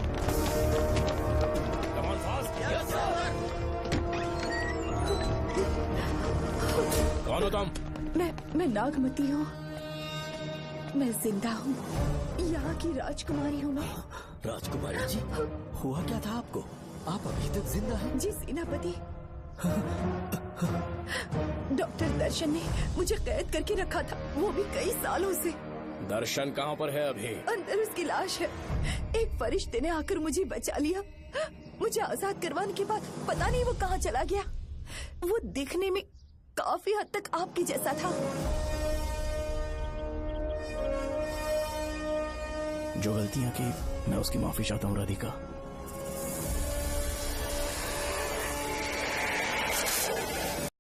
कौन हो तुम? मैं नागमती हूँ। मैं जिंदा हूँ। यहाँ की राजकुमारी हूँ मैं। राजकुमारी जी, हुआ क्या था आपको? आप अभी तक जिंदा हैं? जी सेनापति। डॉक्टर दर्शन ने मुझे कैद करके रखा था, वो भी कई सालों से। दर्शन कहाँ पर है अभी? अंदर उसकी लाश है। एक फरिश्ते ने आकर मुझे बचा लिया। मुझे आजाद करवाने के बाद पता नहीं वो कहाँ चला गया। वो दिखने में काफी हद तक आपके जैसा था। जो गलतियां की मैं उसकी माफी चाहता हूँ राधिका।